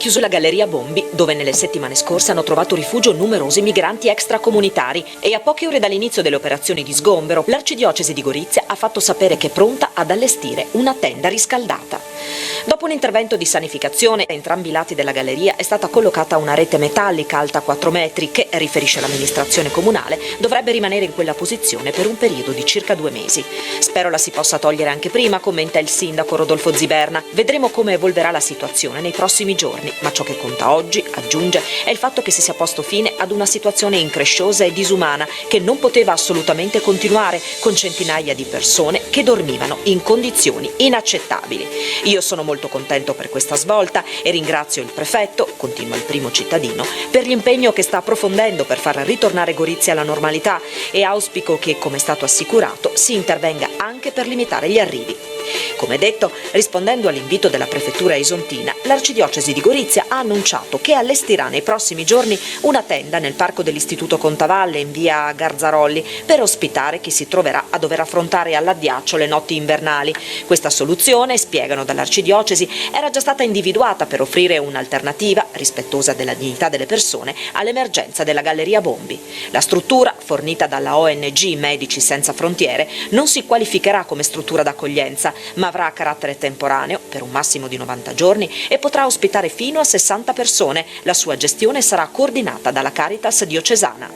chiuso la Galleria Bombi, dove nelle settimane scorse hanno trovato rifugio numerosi migranti extracomunitari, e a poche ore dall'inizio delle operazioni di sgombero, l'Arcidiocesi di Gorizia ha fatto sapere che è pronta ad allestire una tenda riscaldata. Dopo un intervento di sanificazione, a entrambi i lati della galleria è stata collocata una rete metallica alta 4 metri che, riferisce l'amministrazione comunale, dovrebbe rimanere in quella posizione per un periodo di circa 2 mesi. Spero la si possa togliere anche prima, commenta il sindaco Rodolfo Ziberna. Vedremo come evolverà la situazione nei prossimi giorni, ma ciò che conta oggi, aggiunge, è il fatto che si sia posto fine ad una situazione incresciosa e disumana che non poteva assolutamente continuare, con centinaia di persone che dormivano in condizioni inaccettabili. Io sono molto contento per questa svolta e ringrazio il prefetto, continua il primo cittadino, per l'impegno che sta approfondendo per far ritornare Gorizia alla normalità, e auspico che, come è stato assicurato, si intervenga anche per limitare gli arrivi. Come detto, rispondendo all'invito della prefettura isontina, l'Arcidiocesi di Gorizia ha annunciato che allestirà nei prossimi giorni una tenda nel parco dell'Istituto Contavalle in via Garzarolli per ospitare chi si troverà a dover affrontare all'addiaccio le notti invernali. Questa soluzione, spiegano dall'Arcidiocesi, era già stata individuata per offrire un'alternativa, rispettosa della dignità delle persone, all'emergenza della Galleria Bombi. La struttura, fornita dalla ONG Medici Senza Frontiere, non si qualificherà come struttura d'accoglienza, ma avrà carattere temporaneo per un massimo di 90 giorni e potrà ospitare fino a 60 persone. La sua gestione sarà coordinata dalla Caritas diocesana.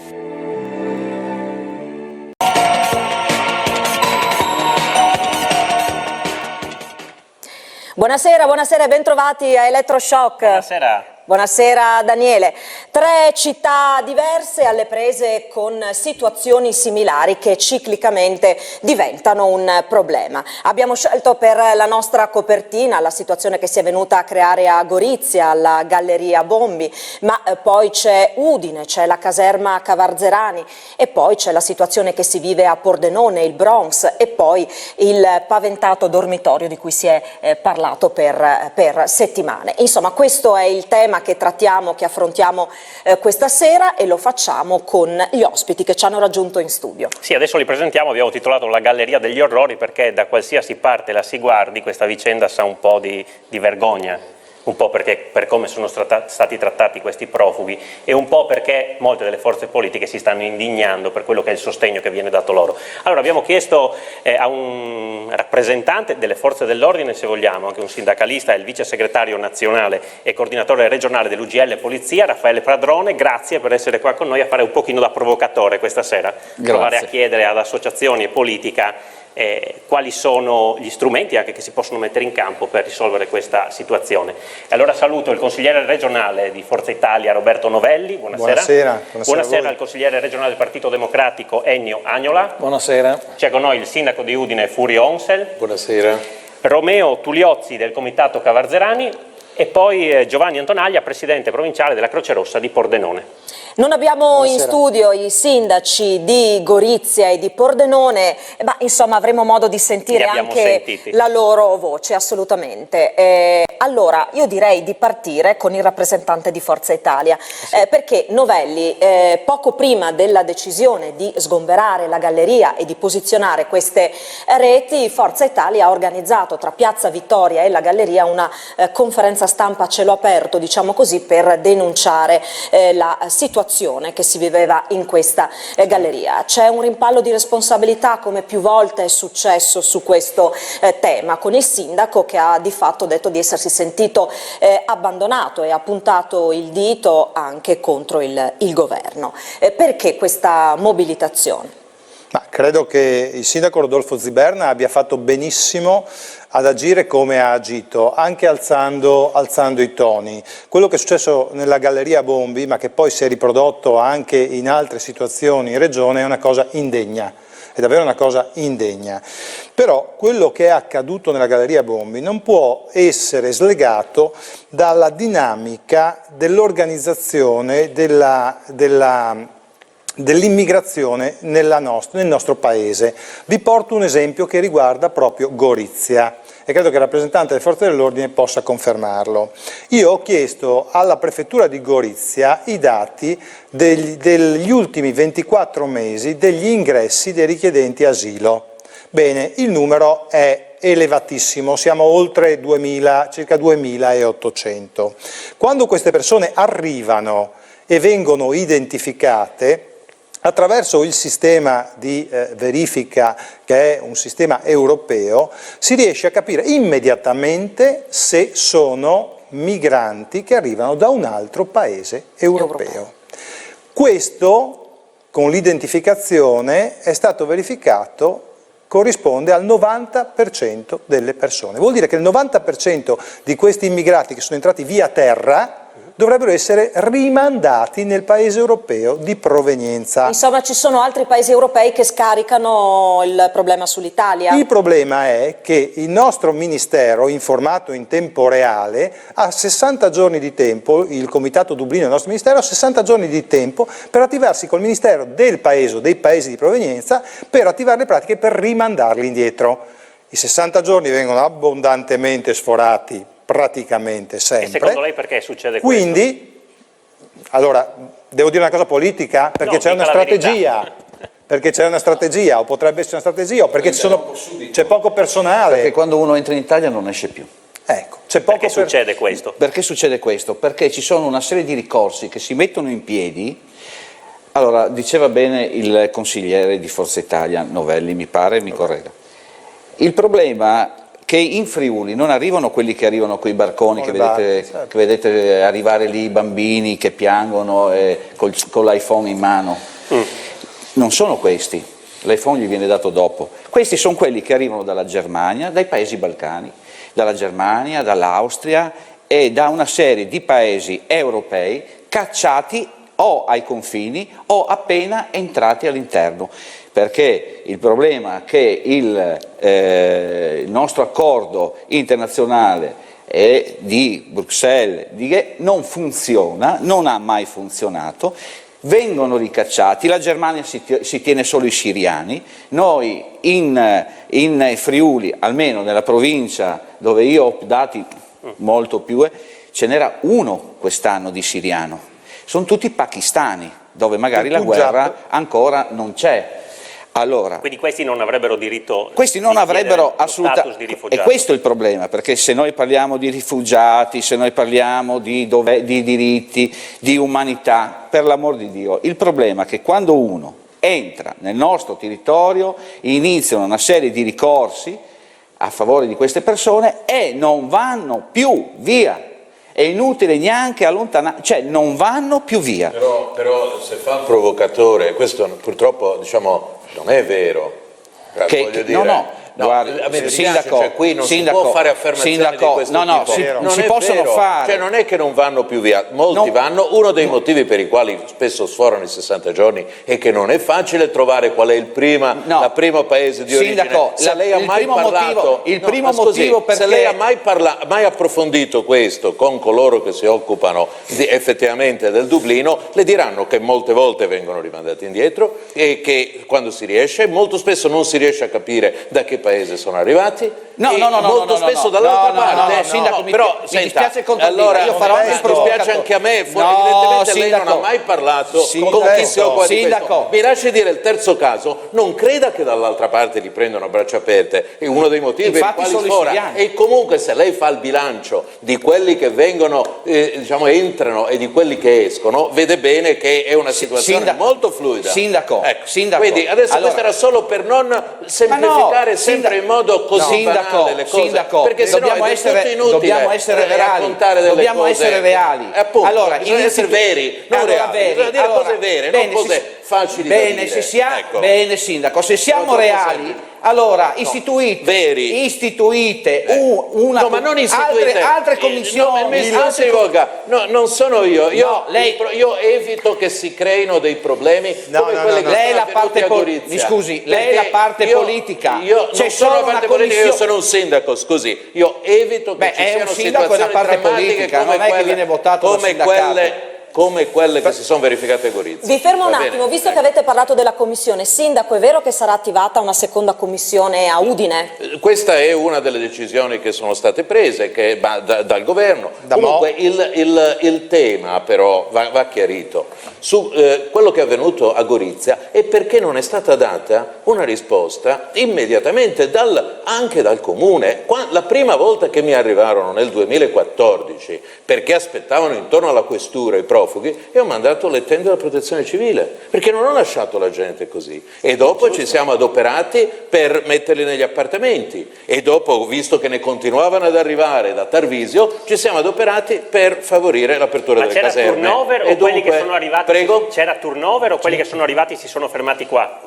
Buonasera e bentrovati a Elettroshock. Buonasera. Buonasera Daniele. 3 città diverse alle prese con situazioni similari che ciclicamente diventano un problema. Abbiamo scelto per la nostra copertina la situazione che si è venuta a creare a Gorizia, alla Galleria Bombi, ma poi c'è Udine, c'è la caserma Cavarzerani e poi c'è la situazione che si vive a Pordenone, il Bronx, e poi il paventato dormitorio di cui si è parlato per settimane. Insomma, questo è il tema che trattiamo, che affrontiamo questa sera, e lo facciamo con gli ospiti che ci hanno raggiunto in studio. Sì, adesso li presentiamo. Abbiamo titolato La Galleria degli Orrori perché da qualsiasi parte la si guardi questa vicenda sa un po' di vergogna. Un po' perché per come sono stati trattati questi profughi e un po' perché molte delle forze politiche si stanno indignando per quello che è il sostegno che viene dato loro. Allora abbiamo chiesto a un rappresentante delle forze dell'ordine, se vogliamo, anche un sindacalista, il vice segretario nazionale e coordinatore regionale dell'UGL Polizia, Raffaele Pradrone. Grazie per essere qua con noi a fare un pochino da provocatore questa sera. Grazie. Provare a chiedere ad associazioni e politica quali sono gli strumenti anche che si possono mettere in campo per risolvere questa situazione. E allora saluto il consigliere regionale di Forza Italia Roberto Novelli. Buonasera. Buonasera al consigliere regionale del Partito Democratico Ennio Agnola. Buonasera. C'è con noi il sindaco di Udine Furio Onsel. Buonasera. Romeo Tuliozzi del comitato Cavarzerani e poi Giovanni Antonaglia, presidente provinciale della Croce Rossa di Pordenone. Non abbiamo in studio i sindaci di Gorizia e di Pordenone, ma insomma avremo modo di sentire anche la loro voce, assolutamente. Allora, io direi di partire con il rappresentante di Forza Italia, perché Novelli, poco prima della decisione di sgomberare la galleria e di posizionare queste reti, Forza Italia ha organizzato tra Piazza Vittoria e la galleria una conferenza stampa a cielo aperto, diciamo così, per denunciare la situazione che si viveva in questa galleria. C'è un rimpallo di responsabilità, come più volte è successo su questo tema, con il sindaco che ha di fatto detto di essersi sentito abbandonato e ha puntato il dito anche contro il governo. Perché questa mobilitazione? Ma credo che il sindaco Rodolfo Ziberna abbia fatto benissimo ad agire come ha agito, anche alzando i toni. Quello che è successo nella Galleria Bombi, ma che poi si è riprodotto anche in altre situazioni in regione, è una cosa indegna. È davvero una cosa indegna. Però quello che è accaduto nella Galleria Bombi non può essere slegato dalla dinamica dell'organizzazione dell'immigrazione nel nostro paese. Vi porto un esempio che riguarda proprio Gorizia e credo che il rappresentante delle forze dell'ordine possa confermarlo. Io ho chiesto alla prefettura di Gorizia i dati degli ultimi 24 mesi degli ingressi dei richiedenti asilo. Bene, il numero è elevatissimo, siamo oltre 2000, circa 2800. Quando queste persone arrivano e vengono identificate, attraverso il sistema di verifica, che è un sistema europeo, si riesce a capire immediatamente se sono migranti che arrivano da un altro paese europeo. Questo, con l'identificazione, è stato verificato, corrisponde al 90% delle persone. Vuol dire che il 90% di questi immigrati che sono entrati via terra dovrebbero essere rimandati nel paese europeo di provenienza. Insomma, ci sono altri paesi europei che scaricano il problema sull'Italia? Il problema è che il nostro Ministero, informato in tempo reale, ha 60 giorni di tempo, il Comitato Dublino del nostro Ministero ha 60 giorni di tempo per attivarsi col Ministero del paese o dei paesi di provenienza per attivare le pratiche per rimandarli indietro. I 60 giorni vengono abbondantemente sforati praticamente sempre. E secondo lei perché succede questo? Quindi, allora, devo dire una cosa politica? Perché c'è una strategia. Perché c'è una strategia, o potrebbe essere una strategia, o perché c'è poco personale. Perché quando uno entra in Italia non esce più. Ecco, c'è poco perché succede questo? Perché succede questo? Perché ci sono una serie di ricorsi che si mettono in piedi. Allora, diceva bene il consigliere di Forza Italia, Novelli, mi pare, mi corregga. Il problema che in Friuli non arrivano quelli che arrivano coi barconi, che vedete arrivare lì i bambini che piangono con l'iPhone in mano. Non sono questi, l'iPhone gli viene dato dopo. Questi sono quelli che arrivano dalla Germania, dai paesi balcani, dalla Germania, dall'Austria e da una serie di paesi europei cacciati o ai confini o appena entrati all'interno. Perché il problema è che il nostro accordo internazionale di Bruxelles non funziona, non ha mai funzionato, vengono ricacciati, la Germania si tiene solo i siriani, noi in Friuli, almeno nella provincia dove io ho dati molto più, ce n'era uno quest'anno di siriano, sono tutti pakistani, dove magari la guerra ancora non c'è. Allora, quindi questi non avrebbero diritto, questi non avrebbero status di rifugiato. E questo è il problema, perché se noi parliamo di rifugiati, se noi parliamo di diritti, di umanità, per l'amor di Dio, il problema è che quando uno entra nel nostro territorio iniziano una serie di ricorsi a favore di queste persone e non vanno più via. È inutile neanche allontanare, cioè non vanno più via. Però se fa un provocatore, questo purtroppo diciamo non è vero. Voglio dire, guardi, sindaco, cioè qui non si può fare affermazioni di questo tipo. Non si possono fare. Cioè non è che non vanno più via, molti vanno. Uno dei motivi per i quali spesso sforano i 60 giorni è che non è facile trovare qual è il primo paese di origine. Sindaco, se lei ha mai parlato, se lei ha mai approfondito questo con coloro che si occupano effettivamente del Dublino, le diranno che molte volte vengono rimandati indietro e che quando si riesce, molto spesso non si riesce a capire da che paese sono arrivati. Molto spesso dall'altra parte. Sindaco, però mi dispiace allora io farò mi dispiace anche a me, evidentemente lei non ha mai parlato con chi si occupa di questo. Mi lasci dire il terzo caso, non creda che dall'altra parte li prendono a braccia aperte, è uno dei motivi per i quali sfora. E comunque se lei fa il bilancio di quelli che vengono, entrano e di quelli che escono, vede bene che è una situazione molto fluida. Sindaco, quindi adesso questo era solo per non semplificare sempre in modo così banale le cose, perché sennò è tutto inutile. Dobbiamo essere reali, dobbiamo essere reali. Appunto, allora, bisogna essere veri, non reali, bisogna dire cose vere, non cose facili da dire. Bene, sindaco, se siamo reali, allora istituite una ma non istituite altre commissioni. Non sono io evito che si creino dei problemi come quelli che lei sono la parte Gorizia. Scusi, lei è la parte politica. Io non sono la parte politica, io sono un sindaco, scusi. Io evito che ci siano situazioni drammatiche come quelle come quelle che si sono verificate a Gorizia. Vi fermo un attimo, visto che avete parlato della commissione, Sindaco, è vero che sarà attivata una seconda commissione a Udine? Questa è una delle decisioni che sono state prese dal governo. Comunque il tema però va chiarito. Su quello che è avvenuto a Gorizia e perché non è stata data una risposta immediatamente anche dal comune. La prima volta che mi arrivarono nel 2014, perché aspettavano intorno alla questura i profughi, e ho mandato le tende della protezione civile, perché non ho lasciato la gente così. E dopo ci siamo adoperati per metterli negli appartamenti, e dopo, visto che ne continuavano ad arrivare da Tarvisio, ci siamo adoperati per favorire l'apertura delle caserme. Ma c'era turnover o quelli che sono arrivati? Prego? C'era turnover o quelli che sono arrivati si sono fermati qua?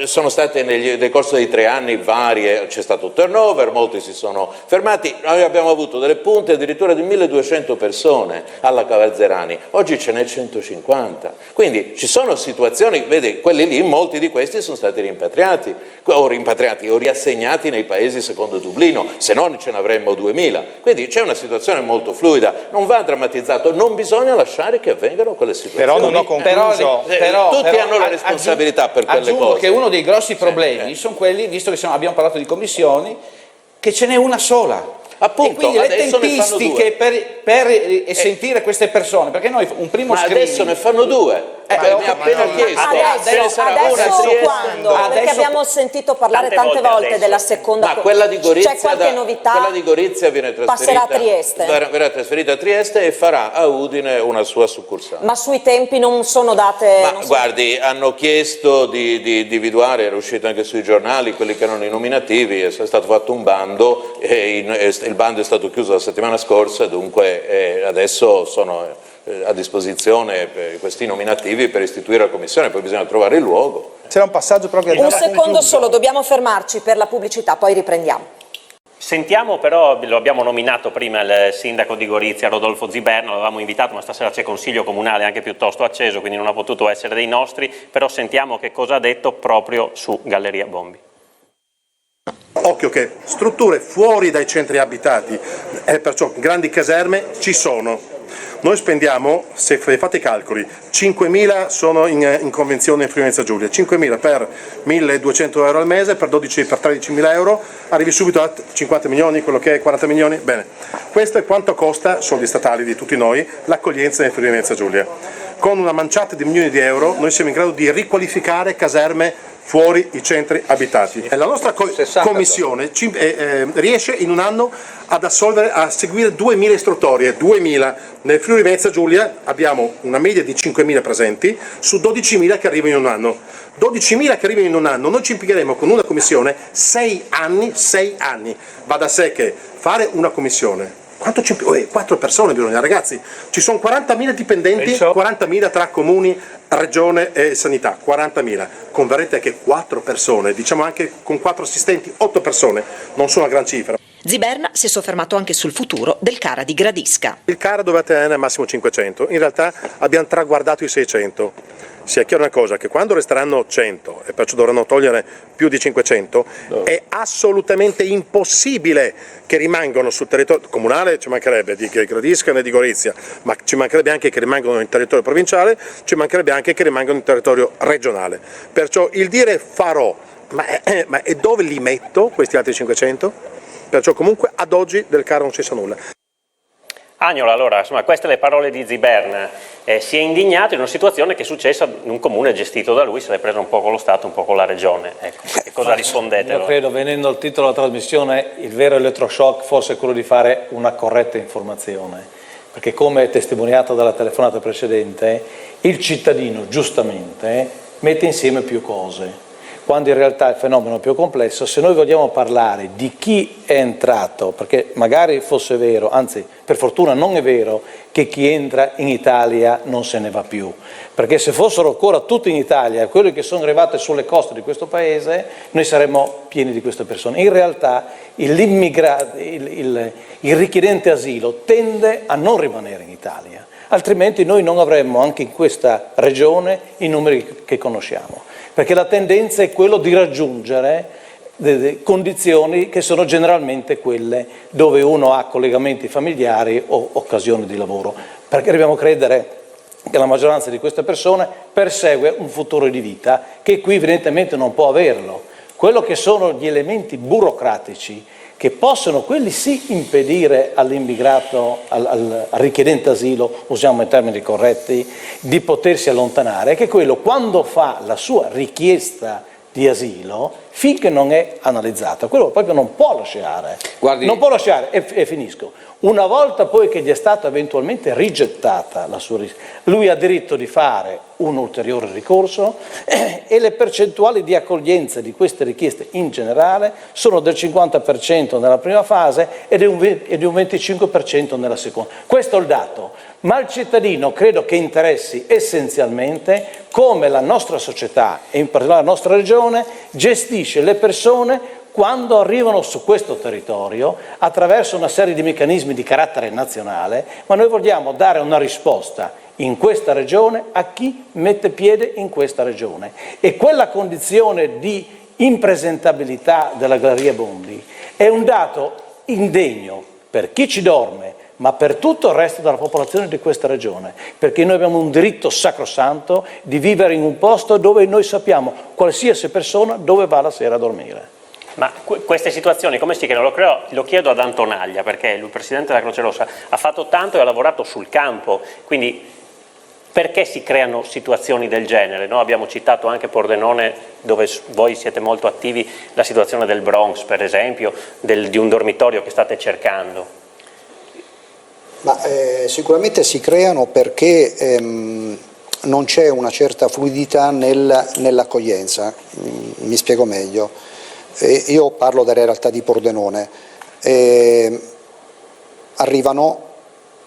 Sono state nel corso dei 3 anni varie, c'è stato turnover, molti si sono fermati. Noi abbiamo avuto delle punte addirittura di 1200 persone alla Cavazzerani, oggi ce n'è 150. Quindi ci sono situazioni, vedi, quelli lì, molti di questi sono stati rimpatriati o riassegnati nei paesi secondo Dublino, se no ce ne avremmo 2000. Quindi c'è una situazione molto fluida, non va drammatizzato, non bisogna lasciare che avvengano quelle situazioni. Però non ho concluso. Tutti hanno la responsabilità per quelle cose. Che uno dei grossi problemi sono quelli, visto che abbiamo parlato di commissioni, che ce n'è una sola. Appunto, e quindi le tempistiche per sentire queste persone, perché noi un primo screening... adesso ne fanno 2. Mi ha appena chiesto. Adesso quando? Perché abbiamo sentito parlare tante volte della seconda. Ma quella di Gorizia, c'è qualche novità? Quella di Gorizia viene trasferita, passerà a Trieste. Verrà trasferita a Trieste e farà a Udine una sua succursale. Ma sui tempi non sono date? Guardi, hanno chiesto di individuare, era uscito anche sui giornali, quelli che erano i nominativi, è stato fatto un bando e il bando è stato chiuso la settimana scorsa, dunque adesso sono a disposizione questi nominativi per istituire la commissione, poi bisogna trovare il luogo. C'era un passaggio però che un secondo solo, dobbiamo fermarci per la pubblicità, poi riprendiamo. Sentiamo però, lo abbiamo nominato prima il sindaco di Gorizia, Rodolfo Ziberna, l'avevamo invitato, ma stasera c'è consiglio comunale anche piuttosto acceso, quindi non ha potuto essere dei nostri, però sentiamo che cosa ha detto proprio su Galleria Bombi. Occhio che strutture fuori dai centri abitati, perciò grandi caserme ci sono. Noi spendiamo, se fate i calcoli, 5.000 sono in convenzione in Friuli-Venezia Giulia, 5.000 per 1.200 euro al mese, per 13.000 euro, arrivi subito a 50 milioni, quello che è 40 milioni, bene. Questo è quanto costa, soldi statali di tutti noi, l'accoglienza in Friuli-Venezia Giulia. Con una manciata di milioni di euro noi siamo in grado di riqualificare caserme fuori i centri abitati. La nostra commissione riesce in un anno a seguire 2.000 istruttorie, 2.000. Nel Friuli Venezia Giulia abbiamo una media di 5.000 presenti su 12.000 che arrivano in un anno. 12.000 che arrivano in un anno, noi ci impiegheremo con una commissione 6 anni. Va da sé che fare una commissione, 4 persone bisogna, ragazzi, ci sono 40.000 dipendenti, 40.000 tra comuni, regione e sanità, 40.000, converrete che 4 persone, diciamo anche con 4 assistenti, 8 persone, non sono una gran cifra. Ziberna si è soffermato anche sul futuro del CARA di Gradisca. Il CARA doveva tenere al massimo 500, in realtà abbiamo traguardato i 600. Sia chiaro una cosa, che quando resteranno 100 e perciò dovranno togliere più di 500, è assolutamente impossibile che rimangano sul territorio comunale, ci mancherebbe di Gradisca né di Gorizia, ma ci mancherebbe anche che rimangano in territorio provinciale, ci mancherebbe anche che rimangano in territorio regionale. Perciò il dire farò, ma e dove li metto questi altri 500? Perciò comunque ad oggi del CARA non si sa nulla. Agnolo, allora, insomma, queste le parole di Ziberna. Si è indignato in una situazione che è successa in un comune gestito da lui, se l'è preso un po' con lo Stato, un po' con la Regione. Ecco, cosa rispondete? Io credo, venendo al titolo della trasmissione, il vero elettroshock forse è quello di fare una corretta informazione, perché come testimoniato dalla telefonata precedente, il cittadino giustamente mette insieme più cose, quando in realtà il fenomeno è più complesso. Se noi vogliamo parlare di chi è entrato, perché magari fosse vero, anzi per fortuna non è vero, che chi entra in Italia non se ne va più, perché se fossero ancora tutti in Italia, quelli che sono arrivati sulle coste di questo paese, noi saremmo pieni di queste persone. In realtà il richiedente asilo tende a non rimanere in Italia, altrimenti noi non avremmo anche in questa regione i numeri che conosciamo, perché la tendenza è quello di raggiungere condizioni che sono generalmente quelle dove uno ha collegamenti familiari o occasioni di lavoro. perché dobbiamo credere che la maggioranza di queste persone persegue un futuro di vita che qui evidentemente non può averlo. Quello che sono gli elementi burocratici che possono, quelli sì, impedire all'immigrato, al richiedente asilo, usiamo i termini corretti, di potersi allontanare, è che quello quando fa la sua richiesta di asilo, finché non è analizzata, quello proprio non può lasciare. Guardi, non può lasciare, e finisco. Una volta poi che gli è stata eventualmente rigettata la sua richiesta, lui ha diritto di fare un ulteriore ricorso e le percentuali di accoglienza di queste richieste in generale sono del 50% nella prima fase e di un 25% nella seconda. Questo è il dato, ma al cittadino credo che interessi essenzialmente come la nostra società e in particolare la nostra regione gestisce le persone quando arrivano su questo territorio attraverso una serie di meccanismi di carattere nazionale, ma noi vogliamo dare una risposta in questa regione a chi mette piede in questa regione. E quella condizione di impresentabilità della Galleria Bondi è un dato indegno per chi ci dorme, ma per tutto il resto della popolazione di questa regione, perché noi abbiamo un diritto sacrosanto di vivere in un posto dove noi sappiamo qualsiasi persona dove va la sera a dormire. Ma queste situazioni come si creano? Lo chiedo ad Antonaglia, perché lui, presidente della Croce Rossa, ha fatto tanto e ha lavorato sul campo, quindi perché si creano situazioni del genere? No? Abbiamo citato anche Pordenone, dove voi siete molto attivi, la situazione del Bronx per esempio, di un dormitorio che state cercando. Ma sicuramente si creano perché non c'è una certa fluidità nell'accoglienza. Mi spiego meglio. Io parlo della realtà di Pordenone. Arrivano,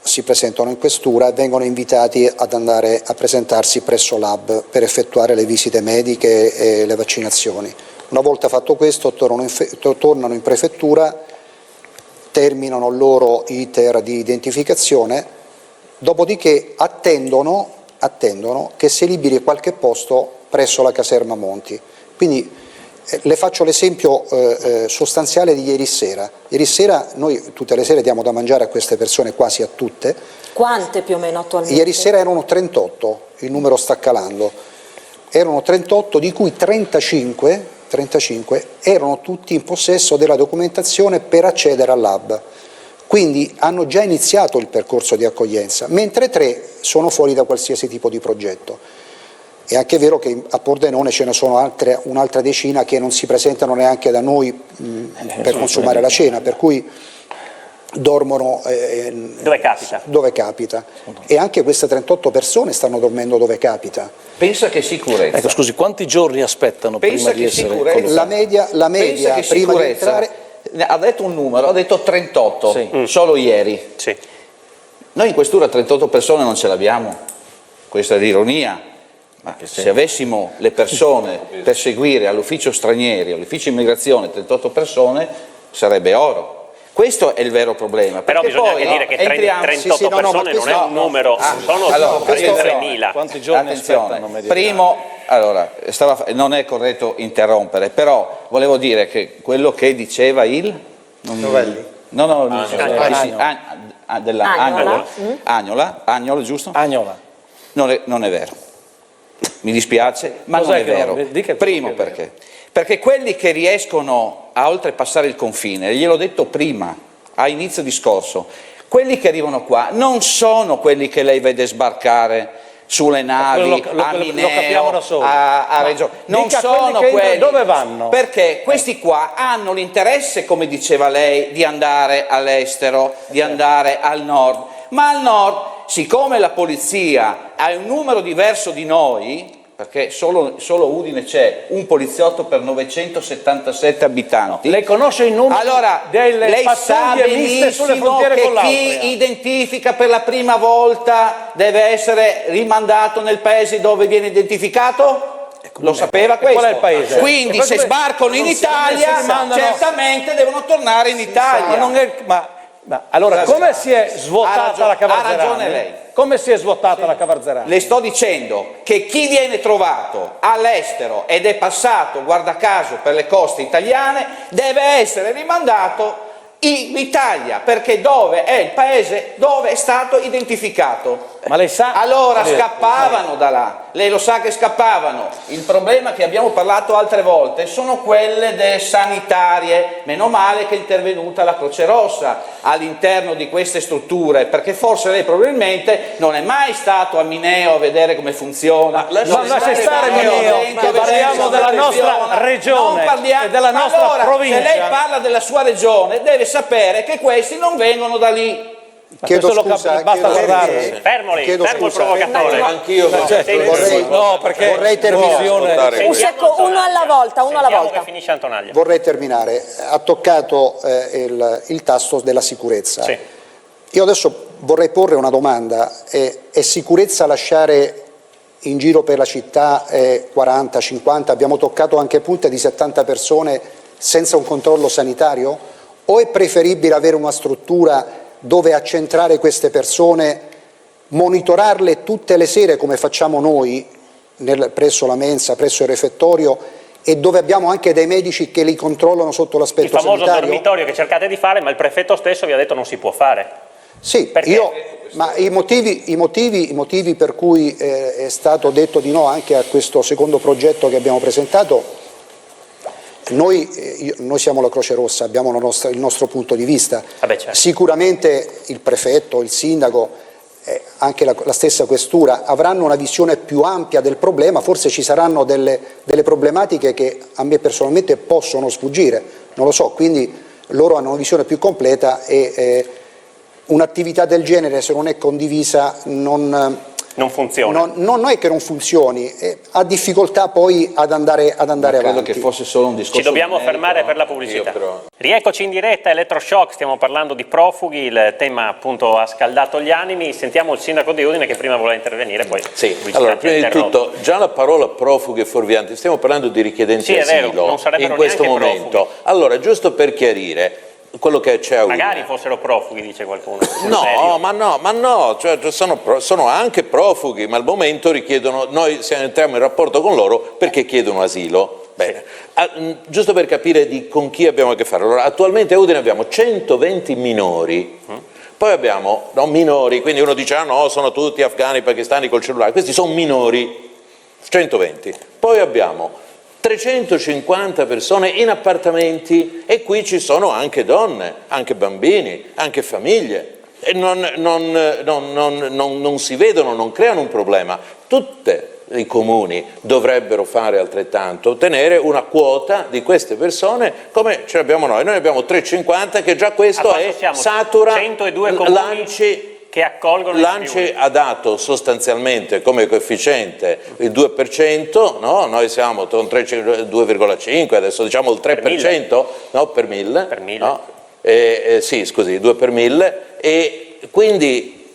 si presentano in questura e vengono invitati ad andare a presentarsi presso l'hub per effettuare le visite mediche e le vaccinazioni. Una volta fatto questo tornano in prefettura, terminano il loro iter di identificazione, dopodiché attendono che si liberi qualche posto presso la caserma Monti. Quindi le faccio l'esempio sostanziale di ieri sera. Ieri sera noi tutte le sere diamo da mangiare a queste persone, quasi a tutte. Quante più o meno attualmente? Ieri sera erano 38, il numero sta calando. Erano 38, di cui 35 erano tutti in possesso della documentazione per accedere all'hub. Quindi hanno già iniziato il percorso di accoglienza, mentre 3 sono fuori da qualsiasi tipo di progetto. È anche vero che a Pordenone ce ne sono un'altra decina che non si presentano neanche da noi per consumare la cena, per cui dormono dove capita. E anche queste 38 persone stanno dormendo dove capita. Pensa che sicurezza. Ecco, scusi, quanti giorni aspettano prima di essere collocati? La media prima di entrare... Ha detto un numero, ha detto 38, sì. Solo ieri. Sì. Noi in questura 38 persone non ce l'abbiamo, questa è l'ironia. Ma se avessimo le persone per seguire all'ufficio stranieri, all'ufficio immigrazione 38 persone, sarebbe oro. Questo è il vero problema. Però bisogna anche dire che 38 persone non è un numero, sono 3.000. Quanti giorni aspettano? Primo, allora, non è corretto interrompere, però volevo dire che quello che diceva il... Novelli. Agnola, giusto? Agnola. Non è vero. Mi dispiace, ma non è vero. Primo perché? Perché quelli che riescono a oltrepassare il confine, gliel'ho detto prima, a inizio discorso, quelli che arrivano qua non sono quelli che lei vede sbarcare sulle navi a Mineo, a Reggio. Non sono quelli. Dove vanno? Perché questi qua hanno l'interesse, come diceva lei, di andare all'estero, di andare al nord, ma al nord, siccome la polizia ha un numero diverso di noi, perché solo Udine c'è un poliziotto per 977 abitanti. Lei conosce il numero delle lei sa pattuglie miste sulle frontiere che con l'Austria? chi identifica per la prima volta deve essere rimandato nel paese dove viene identificato? Lo sapeva questo? Qual è il paese? Quindi se sbarcano in Italia certamente devono tornare in Italia. Allora, come si è svuotata la Cavarzerani? Ha ragione lei. Come si è svuotata la Cavarzerani? Le sto dicendo che chi viene trovato all'estero ed è passato, guarda caso, per le coste italiane, deve essere rimandato l'Italia, perché dove è il paese dove è stato identificato. Ma lei sa? Allora scappavano da là, lei lo sa che scappavano. Il problema che abbiamo parlato altre volte sono quelle sanitarie, meno male che è intervenuta la Croce Rossa all'interno di queste strutture, perché forse lei probabilmente non è mai stato a Mineo a vedere come funziona. Ma lascia stare Mineo, parliamo della nostra regione e della nostra provincia. Se lei parla della sua regione deve sapere che questi non vengono da lì. Chiedo scusa, basta guardare. Fermo il provocatore. Anch'io vorrei terminare. Uno alla volta. Che finisce Antonaglia. Vorrei terminare. Ha toccato il tasto della sicurezza. Sì. Io adesso vorrei porre una domanda. È sicurezza lasciare in giro per la città 40, 50, abbiamo toccato anche punte di 70 persone senza un controllo sanitario? O è preferibile avere una struttura dove accentrare queste persone, monitorarle tutte le sere come facciamo noi presso la mensa, presso il refettorio, e dove abbiamo anche dei medici che li controllano sotto l'aspetto sanitario? Il famoso dormitorio che cercate di fare, ma il prefetto stesso vi ha detto non si può fare. Sì, ma i motivi per cui è stato detto di no anche a questo secondo progetto che abbiamo presentato, noi siamo la Croce Rossa, abbiamo il nostro punto di vista. Certo. Sicuramente il prefetto, il sindaco, anche la stessa questura avranno una visione più ampia del problema, forse ci saranno delle problematiche che a me personalmente possono sfuggire, non lo so, quindi loro hanno una visione più completa e un'attività del genere, se non è condivisa, non funziona. Non è che non funzioni, ha difficoltà poi ad andare avanti. Credo che fosse solo un discorso. Ci dobbiamo fermare per la pubblicità. Rieccoci in diretta, Elettroshock, stiamo parlando di profughi, il tema appunto ha scaldato gli animi. Sentiamo il sindaco di Udine che prima voleva intervenire, poi allora, prima di tutto, già la parola profughi e fuorvianti, stiamo parlando di richiedenti asilo in questo momento. Profughi. Allora, giusto per chiarire, quello che c'è a Udine. Magari fossero profughi, dice qualcuno. Ma no, cioè sono anche profughi, ma al momento richiedono, noi entriamo in rapporto con loro perché chiedono asilo. Bene. Giusto per capire con chi abbiamo a che fare. Allora, attualmente a Udine abbiamo 120 minori. Poi abbiamo minori, quindi uno dice no, sono tutti afghani, pakistani col cellulare, questi sono minori, 120. Poi abbiamo 350 persone in appartamenti e qui ci sono anche donne, anche bambini, anche famiglie e non si vedono, non creano un problema. Tutti i comuni dovrebbero fare altrettanto, ottenere una quota di queste persone come ce l'abbiamo noi. Noi abbiamo 350 che già questo satura 102 comuni che accolgono l'ANCI ha dato sostanzialmente come coefficiente il 2%, no? Noi siamo con 2,5, adesso diciamo il 3%, per mille. No? Sì, scusi, 2 per 1000 e quindi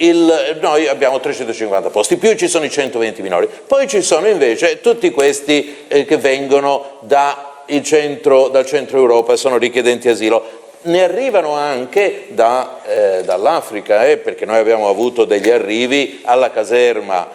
noi abbiamo 350 posti, più ci sono i 120 minori. Poi ci sono invece tutti questi che vengono dal centro Europa, sono richiedenti asilo. Ne arrivano anche dall'Africa, perché noi abbiamo avuto degli arrivi alla caserma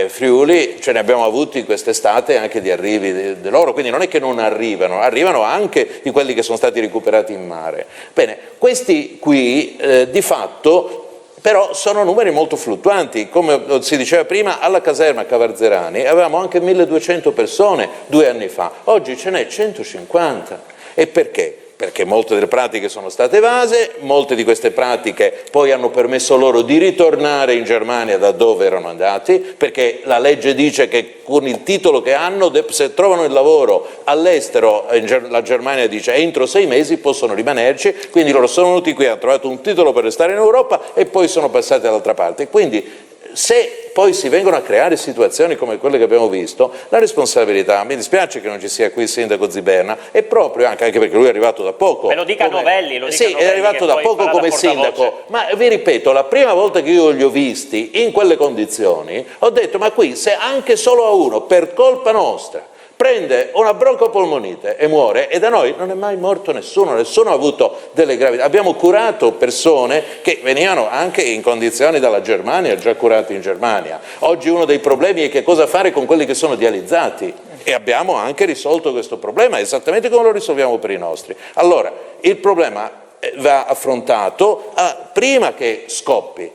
Friuli, ce ne abbiamo avuti quest'estate anche di arrivi di loro, quindi non è che non arrivano anche di quelli che sono stati recuperati in mare. Bene, questi qui di fatto però sono numeri molto fluttuanti, come si diceva prima, alla caserma Cavarzerani avevamo anche 1200 persone 2 anni fa, oggi ce n'è 150. E perché? Perché molte delle pratiche sono state evase, molte di queste pratiche poi hanno permesso loro di ritornare in Germania da dove erano andati, perché la legge dice che con il titolo che hanno, se trovano il lavoro all'estero, la Germania dice entro 6 mesi possono rimanerci, quindi loro sono venuti qui, hanno trovato un titolo per restare in Europa e poi sono passati dall'altra parte. Quindi se poi si vengono a creare situazioni come quelle che abbiamo visto, la responsabilità, mi dispiace che non ci sia qui il sindaco Ziberna, è proprio anche perché lui è arrivato da poco. Me lo dica Novelli, è arrivato da poco come sindaco, ma vi ripeto, la prima volta che io li ho visti in quelle condizioni, ho detto ma qui se anche solo a uno, per colpa nostra, prende una broncopolmonite e muore, e da noi non è mai morto nessuno ha avuto delle gravità. Abbiamo curato persone che venivano anche in condizioni dalla Germania, già curati in Germania. Oggi uno dei problemi è che cosa fare con quelli che sono dializzati, e abbiamo anche risolto questo problema, esattamente come lo risolviamo per i nostri. Allora, il problema va affrontato prima che scoppi.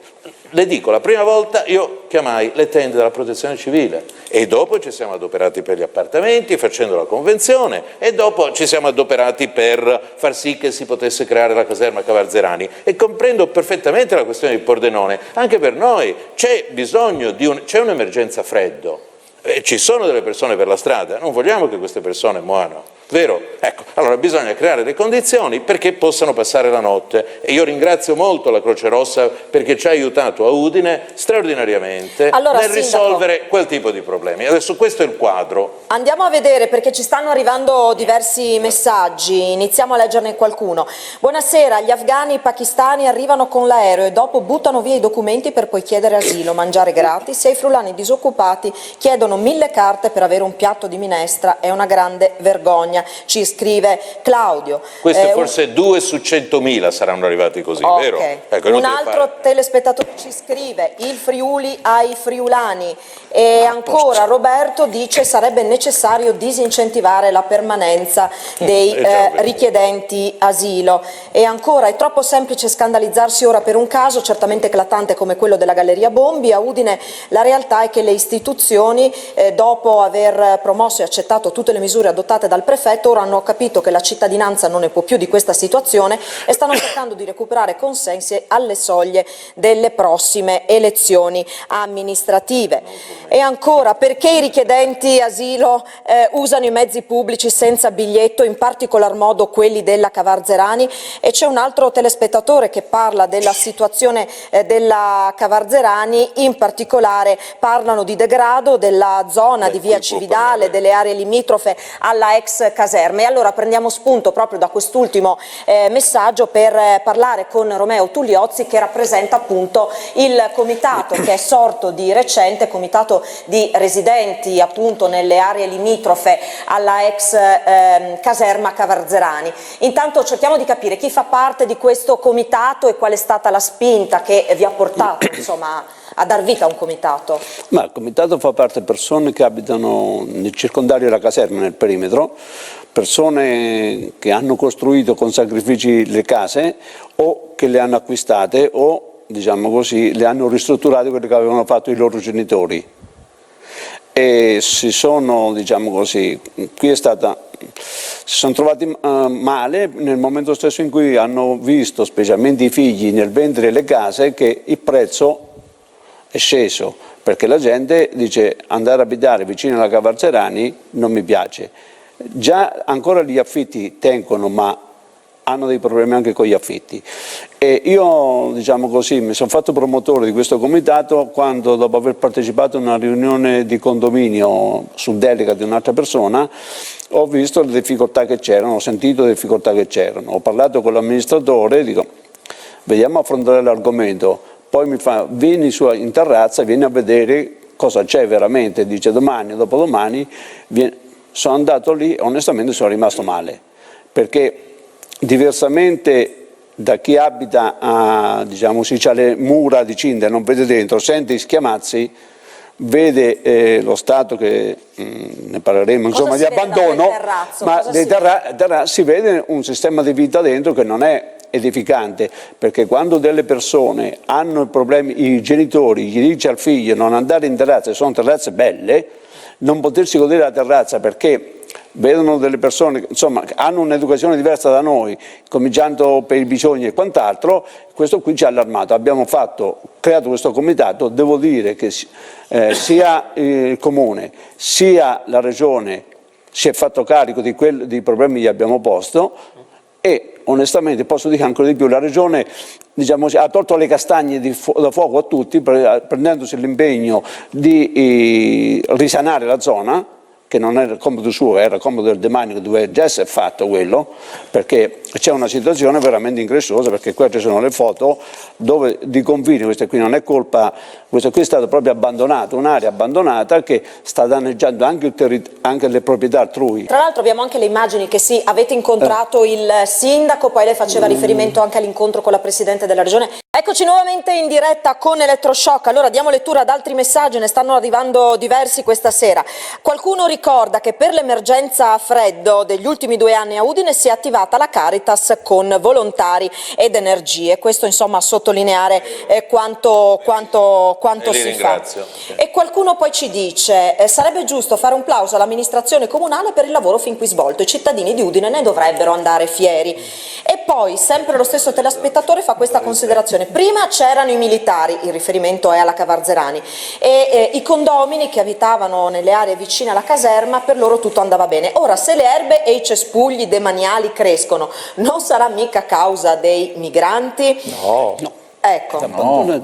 Le dico, la prima volta io chiamai le tende della protezione civile e dopo ci siamo adoperati per gli appartamenti facendo la convenzione e dopo ci siamo adoperati per far sì che si potesse creare la caserma Cavarzerani, e comprendo perfettamente la questione di Pordenone. Anche per noi c'è bisogno c'è un'emergenza freddo, ci sono delle persone per la strada, non vogliamo che queste persone muoiano. Vero? Ecco, allora bisogna creare le condizioni perché possano passare la notte, e io ringrazio molto la Croce Rossa perché ci ha aiutato a Udine straordinariamente nel risolvere quel tipo di problemi. Adesso questo è il quadro. Andiamo a vedere, perché ci stanno arrivando diversi messaggi, iniziamo a leggerne qualcuno. Buonasera, gli afghani pakistani arrivano con l'aereo e dopo buttano via i documenti per poi chiedere asilo, mangiare gratis, e i friulani disoccupati chiedono 1000 carte per avere un piatto di minestra, è una grande vergogna. Ci scrive Claudio. Queste forse 2 su 100.000 saranno arrivati così, okay. Vero? Ecco, un altro telespettatore ci scrive: il Friuli ai friulani. E ancora Roberto dice sarebbe necessario disincentivare la permanenza dei richiedenti asilo. E ancora, è troppo semplice scandalizzarsi ora per un caso certamente eclatante come quello della Galleria Bombi. A Udine la realtà è che le istituzioni, dopo aver promosso e accettato tutte le misure adottate dal prefetto, ora hanno capito che la cittadinanza non ne può più di questa situazione e stanno cercando di recuperare consensi alle soglie delle prossime elezioni amministrative. E ancora, perché i richiedenti asilo usano i mezzi pubblici senza biglietto, in particolar modo quelli della Cavarzerani? E c'è un altro telespettatore che parla della situazione della Cavarzerani, in particolare parlano di degrado della zona di via Cividale, delle aree limitrofe alla ex caserme. E allora prendiamo spunto proprio da quest'ultimo messaggio per parlare con Romeo Tugliozzi, che rappresenta appunto il comitato che è sorto di recente, comitato di residenti appunto nelle aree limitrofe alla ex caserma Cavarzerani. Intanto cerchiamo di capire chi fa parte di questo comitato e qual è stata la spinta che vi ha portato insomma a dar vita a un comitato. Ma il comitato fa parte di persone che abitano nel circondario della caserma, nel perimetro, persone che hanno costruito con sacrifici le case o che le hanno acquistate o, diciamo così, le hanno ristrutturate quelle che avevano fatto i loro genitori. E si sono, diciamo così, si sono trovati male nel momento stesso in cui hanno visto, specialmente i figli, nel vendere le case, che il prezzo è sceso, perché la gente dice andare a abitare vicino alla Cavarzerani non mi piace. Già ancora gli affitti tengono, ma hanno dei problemi anche con gli affitti. E io, diciamo così, mi sono fatto promotore di questo comitato quando, dopo aver partecipato a una riunione di condominio su delega di un'altra persona, ho visto le difficoltà che c'erano, ho sentito le difficoltà che c'erano, ho parlato con l'amministratore, dico vediamo affrontare l'argomento, poi mi fa vieni in terrazza, vieni a vedere cosa c'è veramente, dice domani o dopodomani, sono andato lì e onestamente sono rimasto male, perché diversamente da chi abita a, diciamo, si c'ha le mura di cinta e non vede dentro, sente i schiamazzi, vede lo stato che ne parleremo insomma di abbandono, ma dei terrazzi si vede un sistema di vita dentro che non è edificante, perché quando delle persone hanno problemi, i genitori gli dice al figlio non andare in terrazza, sono terrazze belle, non potersi godere la terrazza perché vedono delle persone insomma hanno un'educazione diversa da noi, cominciando per i bisogni e quant'altro, questo qui ci ha allarmato. Abbiamo creato questo comitato, devo dire che sia il comune sia la regione si è fatto carico dei problemi che gli abbiamo posto e onestamente posso dire ancora di più, la regione diciamo, ha tolto le castagne da fuoco a tutti prendendosi l'impegno di risanare la zona, che non era il compito suo, era il compito del demanio che doveva già essere fatto quello, perché c'è una situazione veramente incresciosa, perché qua ci sono le foto dove di confine, questa qui non è colpa, questo qui è stato proprio abbandonato, un'area abbandonata che sta danneggiando anche le proprietà altrui. Tra l'altro abbiamo anche le immagini che sì, avete incontrato il sindaco, poi lei faceva riferimento anche all'incontro con la Presidente della Regione. Eccoci nuovamente in diretta con Elettroshock, allora diamo lettura ad altri messaggi, ne stanno arrivando diversi questa sera. Qualcuno ricorda ricorda che per l'emergenza freddo degli ultimi 2 anni a Udine si è attivata la Caritas con volontari ed energie. Questo insomma a sottolineare quanto si fa. E qualcuno poi ci dice sarebbe giusto fare un plauso all'amministrazione comunale per il lavoro fin qui svolto, i cittadini di Udine ne dovrebbero andare fieri. E poi sempre lo stesso telespettatore fa questa considerazione: prima c'erano i militari, il riferimento è alla Cavarzerani, e i condomini che abitavano nelle aree vicine alla caserma, per loro tutto andava bene. Ora, se le erbe e i cespugli demaniali crescono, non sarà mica causa dei migranti? No. Ecco,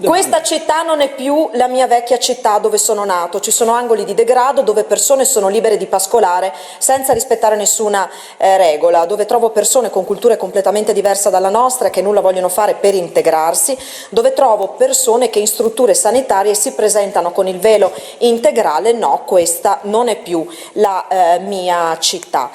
questa città non è più la mia vecchia città dove sono nato, ci sono angoli di degrado dove persone sono libere di pascolare senza rispettare nessuna regola, dove trovo persone con culture completamente diverse dalla nostra che nulla vogliono fare per integrarsi, dove trovo persone che in strutture sanitarie si presentano con il velo integrale. No, questa non è più la mia città.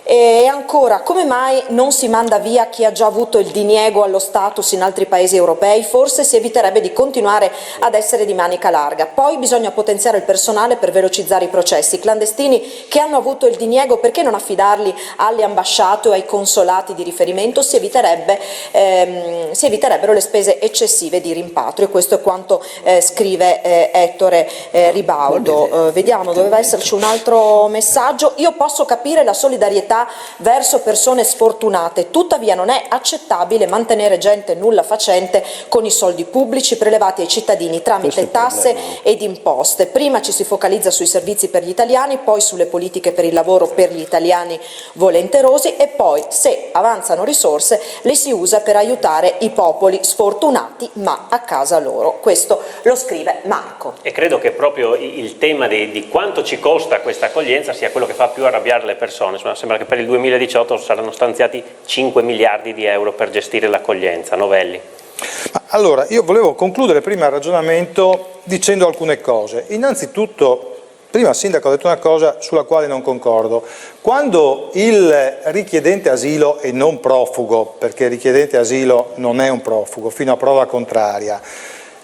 E ancora, come mai non si manda via chi ha già avuto il diniego allo status in altri paesi europei? Forse si eviterebbe di continuare ad essere di manica larga. Poi bisogna potenziare il personale per velocizzare i processi. I clandestini che hanno avuto il diniego, perché non affidarli alle ambasciate o ai consolati di riferimento? Si eviterebbero le spese eccessive di rimpatrio. Questo è quanto scrive Ettore Ribaudo. Vediamo, doveva esserci un altro messaggio. Io posso capire la solidarietà verso persone sfortunate, tuttavia non è accettabile mantenere gente nulla facente con i soldi pubblici prelevati ai cittadini tramite tasse ed imposte. Prima ci si focalizza sui servizi per gli italiani, poi sulle politiche per il lavoro per gli italiani volenterosi e poi, se avanzano risorse, le si usa per aiutare i popoli sfortunati ma a casa loro. Questo lo scrive Marco. E credo che proprio il tema di quanto ci costa questa accoglienza sia quello che fa più arrabbiare le persone. Insomma, sembra che per il 2018 saranno stanziati 5 miliardi di euro per gestire l'accoglienza. Novelli. Allora, io volevo concludere prima il ragionamento dicendo alcune cose. Innanzitutto, prima il sindaco ha detto una cosa sulla quale non concordo. Quando il richiedente asilo e non profugo, perché il richiedente asilo non è un profugo, fino a prova contraria,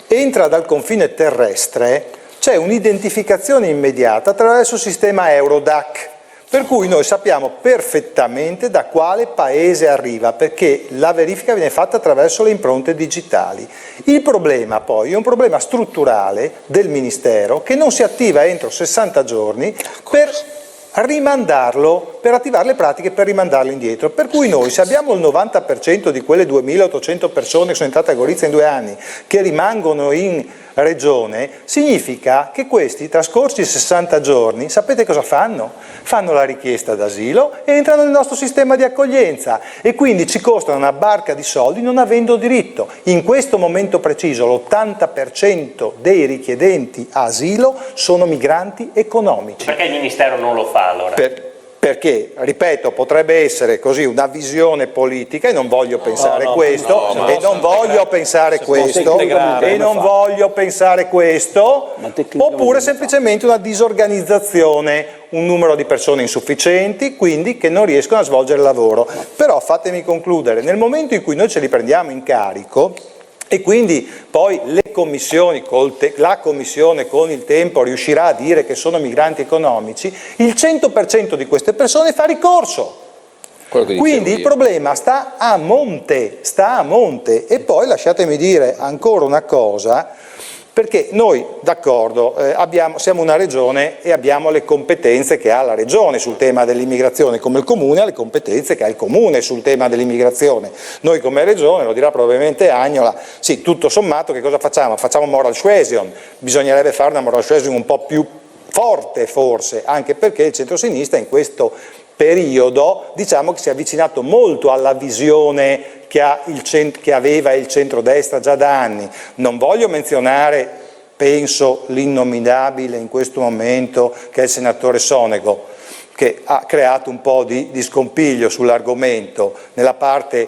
entra dal confine terrestre, c'è un'identificazione immediata attraverso il sistema Eurodac. Per cui noi sappiamo perfettamente da quale paese arriva, perché la verifica viene fatta attraverso le impronte digitali. Il problema poi è un problema strutturale del Ministero che non si attiva entro 60 giorni per rimandarlo, per attivare le pratiche per rimandarlo indietro. Per cui noi, se abbiamo il 90% di quelle 2.800 persone che sono entrate a Gorizia in 2 anni che rimangono in regione, significa che questi, trascorsi 60 giorni, sapete cosa fanno? Fanno la richiesta d'asilo e entrano nel nostro sistema di accoglienza e quindi ci costano una barca di soldi non avendo diritto. In questo momento preciso l'80% dei richiedenti asilo sono migranti economici. Perché il Ministero non lo fa allora? Perché, ripeto, potrebbe essere così una visione politica e non voglio pensare questo, oppure semplicemente una disorganizzazione, un numero di persone insufficienti, quindi che non riescono a svolgere il lavoro. Però fatemi concludere, nel momento in cui noi ce li prendiamo in carico, e quindi poi le commissioni, la Commissione con il tempo riuscirà a dire che sono migranti economici, il 100% di queste persone fa ricorso. Quindi il problema sta a monte. E poi lasciatemi dire ancora una cosa, perché noi, d'accordo, siamo una regione e abbiamo le competenze che ha la regione sul tema dell'immigrazione, come il comune ha le competenze che ha il comune sul tema dell'immigrazione. Noi come regione, lo dirà probabilmente Agnola, sì, tutto sommato che cosa facciamo? Facciamo moral suasion, bisognerebbe fare una moral suasion un po' più forte forse, anche perché il centro-sinistra in questo periodo diciamo che si è avvicinato molto alla visione che aveva il centrodestra già da anni. Non voglio menzionare, penso, l'innominabile in questo momento che è il senatore Sonego, che ha creato un po' di scompiglio sull'argomento nella parte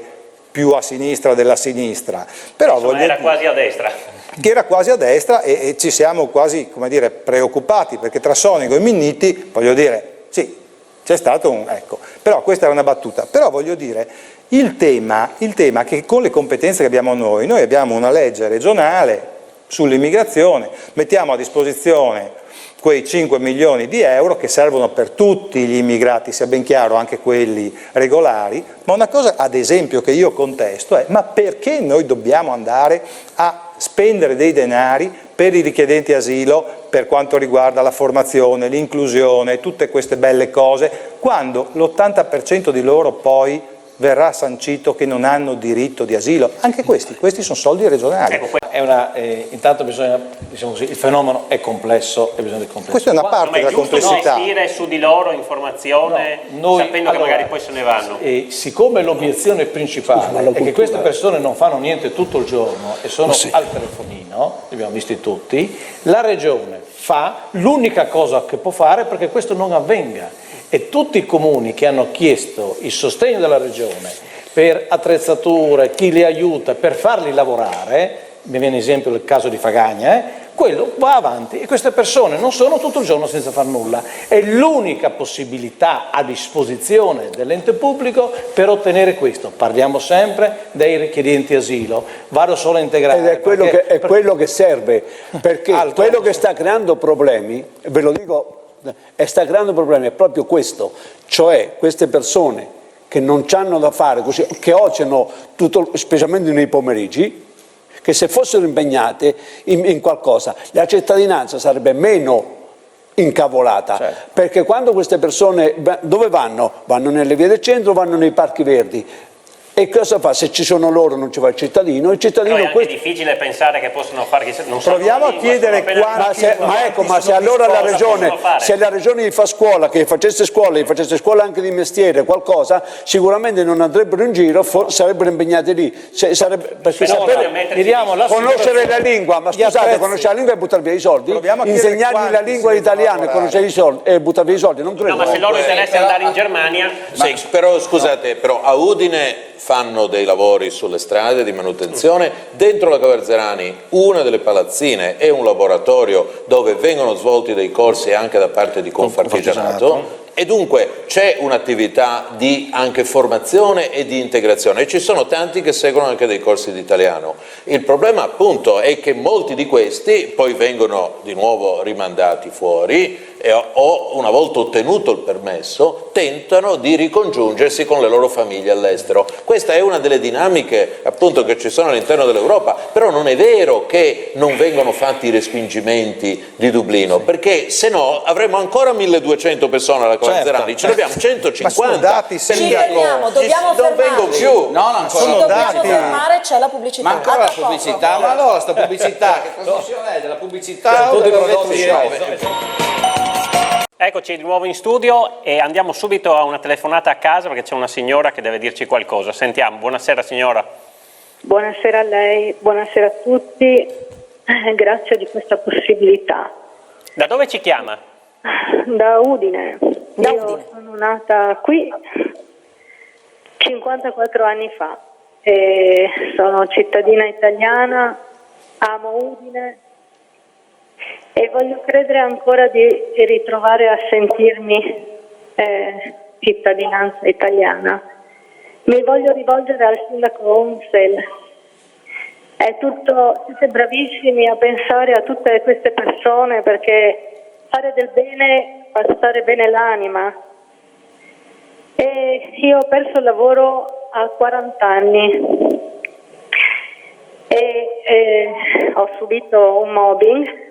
più a sinistra della sinistra. Però era quasi a destra. Che era quasi a destra e ci siamo quasi, come dire, preoccupati, perché tra Sonego e Minniti, voglio dire, sì, c'è stato un... ecco, però questa era una battuta. Però voglio dire, il tema che con le competenze che abbiamo noi abbiamo una legge regionale sull'immigrazione, mettiamo a disposizione quei 5 milioni di euro che servono per tutti gli immigrati, sia ben chiaro, anche quelli regolari, ma una cosa ad esempio che io contesto è: ma perché noi dobbiamo andare a spendere dei denari per i richiedenti asilo per quanto riguarda la formazione, l'inclusione, tutte queste belle cose, quando l'80% di loro poi verrà sancito che non hanno diritto di asilo? Anche questi sono soldi regionali. Intanto bisogna, diciamo così, il fenomeno è complesso e bisogna di complessità. Questa è una parte della complessità. Investire su di loro informazione, sapendo che magari poi se ne vanno. E siccome l'obiezione principale è che queste persone non fanno niente tutto il giorno e sono al telefonino, li abbiamo visti tutti, la Regione fa l'unica cosa che può fare perché questo non avvenga. E tutti i comuni che hanno chiesto il sostegno della Regione per attrezzature, chi li aiuta, per farli lavorare, mi viene esempio il caso di Fagagna, quello va avanti e queste persone non sono tutto il giorno senza far nulla. È l'unica possibilità a disposizione dell'ente pubblico per ottenere questo. Parliamo sempre dei richiedenti asilo, vado solo a integrare. Ed è quello che serve, perché quello che sta creando problemi, ve lo dico, sta creando problemi è proprio questo, cioè queste persone che non c'hanno da fare, così, che oceano tutto, specialmente nei pomeriggi, che se fossero impegnate in qualcosa la cittadinanza sarebbe meno incavolata, certo. Perché quando queste persone dove vanno? Vanno nelle vie del centro, vanno nei parchi verdi. E cosa fa? Se ci sono loro non ci va il cittadino Però è anche difficile pensare che possono fare non proviamo a chiedere ma se allora la regione gli fa scuola, che facesse scuola anche di mestiere, qualcosa, sicuramente non andrebbero in giro, sarebbero impegnati lì, perché conoscere la lingua, ma scusate, conoscere la lingua e buttare via i soldi, insegnargli la lingua italiana e conoscere i soldi e buttare via i soldi, non credo. No, ma se loro interessa andare in Germania... Sì, però scusate, però a Udine fanno dei lavori sulle strade di manutenzione, dentro la Cavarzerani una delle palazzine è un laboratorio dove vengono svolti dei corsi anche da parte di Confartigianato e dunque c'è un'attività di anche formazione e di integrazione e ci sono tanti che seguono anche dei corsi di italiano. Il problema appunto è che molti di questi poi vengono di nuovo rimandati fuori o una volta ottenuto il permesso tentano di ricongiungersi con le loro famiglie all'estero. Questa è una delle dinamiche appunto che ci sono all'interno dell'Europa, però non è vero che non vengono fatti i respingimenti di Dublino, perché se no avremo ancora 1200 persone alla Cavarzerani, ce ne abbiamo 150. Ma sono dati, dobbiamo non vengo più. No, ancora sono dati. Fermare, c'è la pubblicità. Ma ancora la pubblicità? Ma allora sta pubblicità, che trasmissione è? Della pubblicità o dell'elettroshock? Eccoci di nuovo in studio e andiamo subito a una telefonata a casa perché c'è una signora che deve dirci qualcosa. Sentiamo. Buonasera signora. Buonasera a lei, buonasera a tutti, grazie di questa possibilità. Da dove ci chiama? Da Udine. Io sono nata qui 54 anni fa e sono cittadina italiana, amo Udine e voglio credere ancora di ritrovare a sentirmi cittadinanza italiana. Mi voglio rivolgere al sindaco Onsel. Siete bravissimi a pensare a tutte queste persone perché fare del bene fa stare bene l'anima. E io ho perso il lavoro a 40 anni e ho subito un mobbing.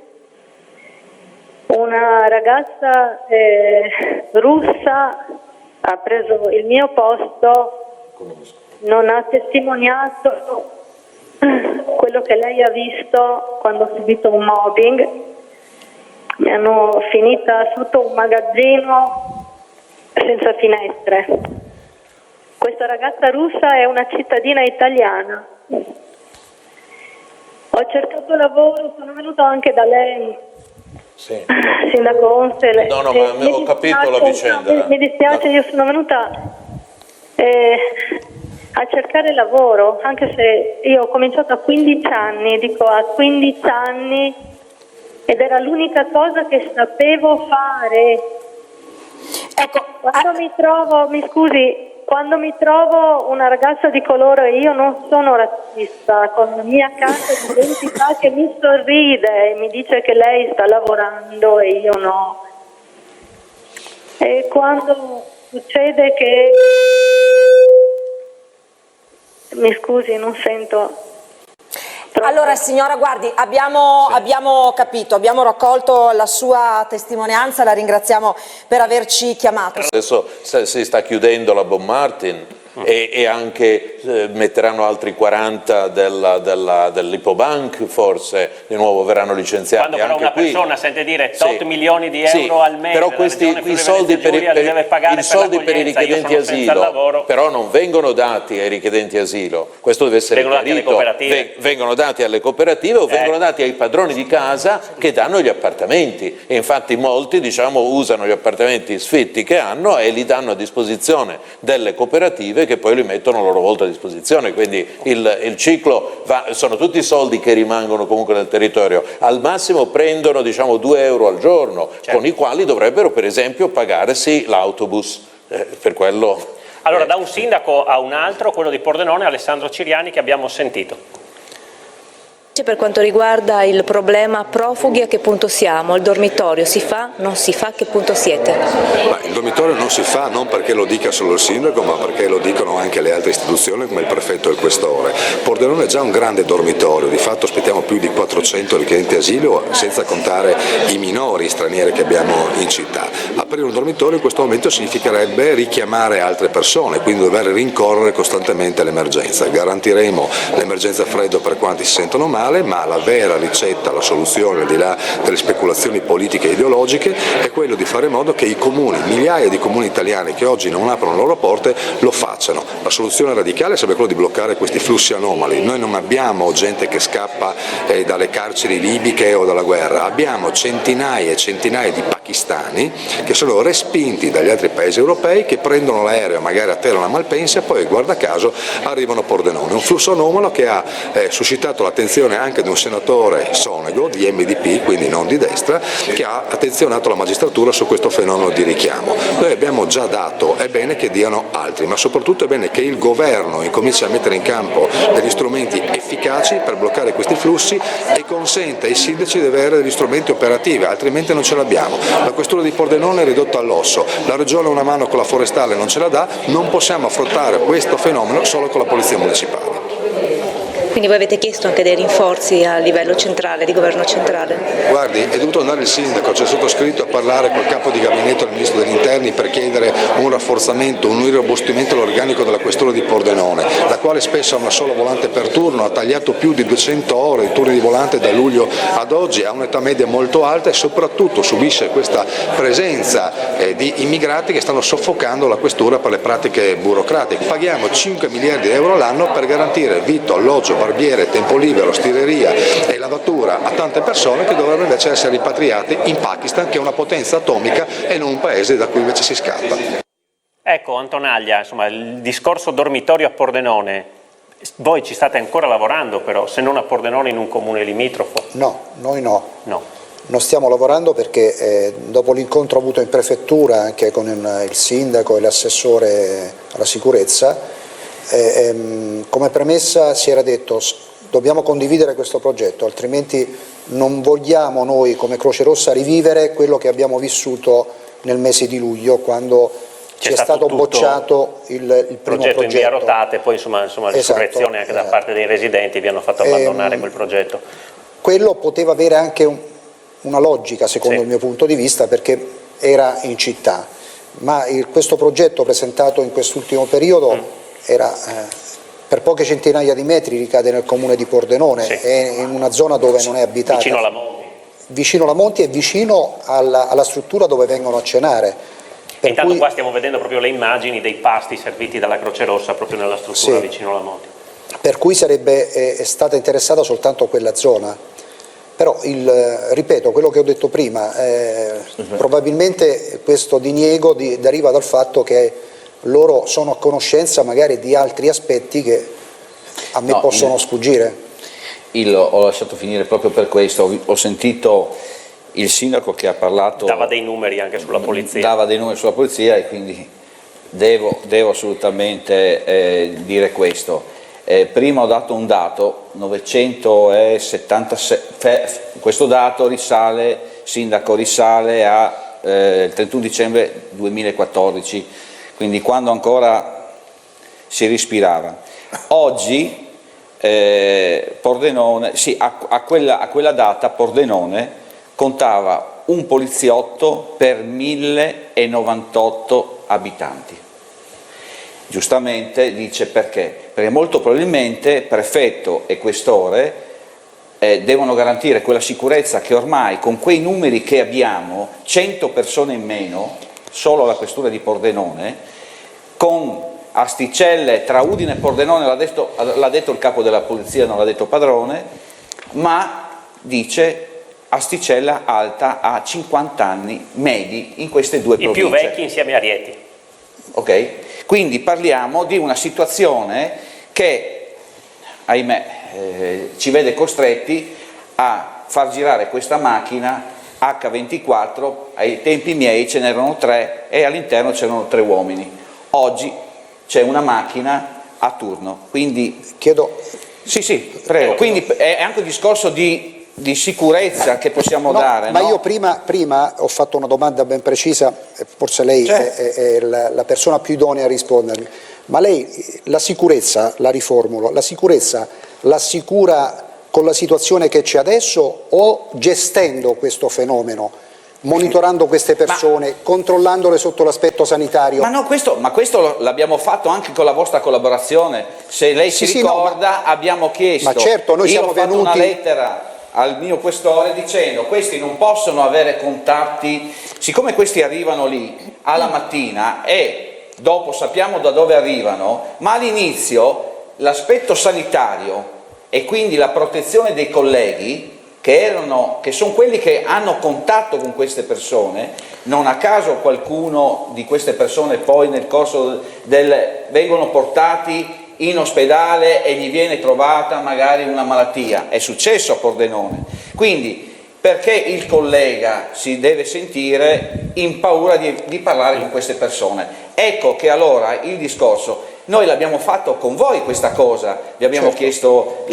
Una ragazza russa ha preso il mio posto, non ha testimoniato quello che lei ha visto quando ho subito un mobbing. Mi hanno finita sotto un magazzino senza finestre. Questa ragazza russa è una cittadina italiana. Ho cercato lavoro, sono venuta anche da lei. Sì. Sindaco Onsel, no, ma ho capito la vicenda. Mi dispiace, io sono venuta a cercare lavoro, anche se io ho cominciato a 15 anni, dico a 15 anni, ed era l'unica cosa che sapevo fare. Ecco, quando quando mi trovo una ragazza di colore, io non sono razzista, con la mia carta di identità che mi sorride e mi dice che lei sta lavorando e io no. E quando succede che... Mi scusi, non sento... Allora signora, guardi, abbiamo capito, abbiamo raccolto la sua testimonianza, la ringraziamo per averci chiamato. Adesso si sta chiudendo la Bob Martin e anche metteranno altri 40 dell'Ipobank, forse di nuovo verranno licenziati. Quando però anche una qui persona sente dire 8 milioni di euro al mese, però questi i soldi per i richiedenti asilo però non vengono dati ai richiedenti asilo, questo deve essere chiarito, vengono dati alle cooperative o vengono dati ai padroni di casa che danno gli appartamenti, e infatti molti usano gli appartamenti sfitti che hanno e li danno a disposizione delle cooperative che poi li mettono a loro volta a disposizione, quindi il ciclo sono tutti soldi che rimangono comunque nel territorio, al massimo prendono 2 euro al giorno, con i quali dovrebbero per esempio pagarsi l'autobus, per quello... Allora da un sindaco a un altro, quello di Pordenone, Alessandro Ciriani, che abbiamo sentito. Per quanto riguarda il problema profughi, a che punto siamo? Il dormitorio si fa? Non si fa? A che punto siete? Il dormitorio non si fa non perché lo dica solo il sindaco, ma perché lo dicono anche le altre istituzioni come il prefetto e il questore. Pordenone è già un grande dormitorio, di fatto aspettiamo più di 400 richiedenti asilo, senza contare i minori stranieri che abbiamo in città. Aprire un dormitorio in questo momento significherebbe richiamare altre persone, quindi dover rincorrere costantemente l'emergenza. Garantiremo l'emergenza freddo per quanti si sentono male, ma la vera ricetta, la soluzione, al di là delle speculazioni politiche e ideologiche, è quello di fare in modo che i comuni, migliaia di comuni italiani che oggi non aprono le loro porte, lo facciano. La soluzione radicale sarebbe quella di bloccare questi flussi anomali. Noi non abbiamo gente che scappa dalle carceri libiche o dalla guerra, abbiamo centinaia e centinaia di pakistani che sono respinti dagli altri paesi europei, che prendono l'aereo magari a Teramo, a Malpensa, e poi guarda caso arrivano a Pordenone. Un flusso anomalo che ha suscitato l'attenzione anche di un senatore Sonego di MDP, quindi non di destra, che ha attenzionato la magistratura su questo fenomeno di richiamo. Noi abbiamo già dato, è bene che diano altri, ma soprattutto è bene che il governo incominci a mettere in campo degli strumenti efficaci per bloccare questi flussi e consente ai sindaci di avere degli strumenti operativi, altrimenti non ce l'abbiamo. La questura di Pordenone è ridotta all'osso, la regione una mano con la forestale non ce la dà, non possiamo affrontare questo fenomeno solo con la polizia municipale. Quindi voi avete chiesto anche dei rinforzi a livello centrale, di governo centrale? Guardi, è dovuto andare il sindaco, c'è sottoscritto a parlare col capo di gabinetto del ministro degli interni per chiedere un rafforzamento, un irrobustimento dell'organico della questura di Pordenone, la quale spesso ha una sola volante per turno, ha tagliato più di 200 ore di turni di volante da luglio ad oggi, ha un'età media molto alta e soprattutto subisce questa presenza di immigrati che stanno soffocando la questura per le pratiche burocratiche. Paghiamo 5 miliardi di euro all'anno per garantire vitto, alloggio, barbiere, tempo libero, stireria e lavatura a tante persone che dovrebbero invece essere rimpatriate in Pakistan, che è una potenza atomica e non un paese da cui invece si scappa. Ecco Antonaglia, insomma, il discorso dormitorio a Pordenone, voi ci state ancora lavorando però, se non a Pordenone in un comune limitrofo? No, noi no. Non stiamo lavorando perché dopo l'incontro avuto in prefettura anche con il sindaco e l'assessore alla sicurezza, come premessa si era detto dobbiamo condividere questo progetto, altrimenti non vogliamo noi come Croce Rossa rivivere quello che abbiamo vissuto nel mese di luglio, quando ci è stato bocciato il primo progetto in via Rotate, poi insomma l'insurrezione anche da parte dei residenti vi hanno fatto abbandonare quel progetto. Quello poteva avere anche una logica secondo il mio punto di vista, perché era in città, ma questo progetto presentato in quest'ultimo periodo era per poche centinaia di metri, ricade nel comune di Pordenone, è in una zona dove non è abitata, vicino alla Monti. Vicino alla Monti e vicino alla struttura dove vengono a cenare. Intanto qua stiamo vedendo proprio le immagini dei pasti serviti dalla Croce Rossa proprio nella struttura vicino alla Monti. Per cui sarebbe stata interessata soltanto quella zona. Però, ripeto, quello che ho detto prima, probabilmente questo diniego deriva dal fatto che loro sono a conoscenza magari di altri aspetti che a me possono sfuggire. Ho lasciato finire proprio per questo, ho sentito il sindaco che ha parlato... Dava dei numeri anche sulla polizia. Dava dei numeri sulla polizia e quindi devo assolutamente dire questo. Prima ho dato un dato, 976, questo dato risale, Sindaco, risale al 31 dicembre 2014, quindi quando ancora si respirava. Oggi Pordenone, sì, a quella data Pordenone contava un poliziotto per 1098 abitanti. Giustamente dice perché? Perché molto probabilmente prefetto e questore devono garantire quella sicurezza che ormai con quei numeri che abbiamo, 100 persone in meno, solo alla questura di Pordenone, con asticelle tra Udine e Pordenone, l'ha detto il capo della polizia, non l'ha detto Padrone, ma dice asticella alta a 50 anni medi in queste due province. I più vecchi insieme a Rieti. Ok? Quindi parliamo di una situazione che, ahimè, ci vede costretti a far girare questa macchina H24, ai tempi miei ce n'erano 3 e all'interno c'erano 3 uomini. Oggi c'è una macchina a turno, quindi... Chiedo... Sì, prego. Quindi è anche un discorso di sicurezza che possiamo dare. Ma no? io prima ho fatto una domanda ben precisa, forse lei è la persona più idonea a rispondermi, ma lei la sicurezza, la riformulo, la sicurezza l'assicura con la situazione che c'è adesso o gestendo questo fenomeno? Monitorando queste persone, controllandole sotto l'aspetto sanitario. Ma questo l'abbiamo fatto anche con la vostra collaborazione. Se lei si ricorda, abbiamo chiesto. Ma certo, noi siamo ho fatto venuti. Una lettera al mio questore dicendo: questi non possono avere contatti, siccome questi arrivano lì alla mattina e dopo sappiamo da dove arrivano, ma all'inizio l'aspetto sanitario e quindi la protezione dei colleghi che sono quelli che hanno contatto con queste persone, non a caso qualcuno di queste persone poi nel corso vengono portati in ospedale e gli viene trovata magari una malattia, è successo a Pordenone, quindi perché il collega si deve sentire in paura di parlare con queste persone? Ecco che allora il discorso, noi l'abbiamo fatto con voi questa cosa, vi abbiamo chiesto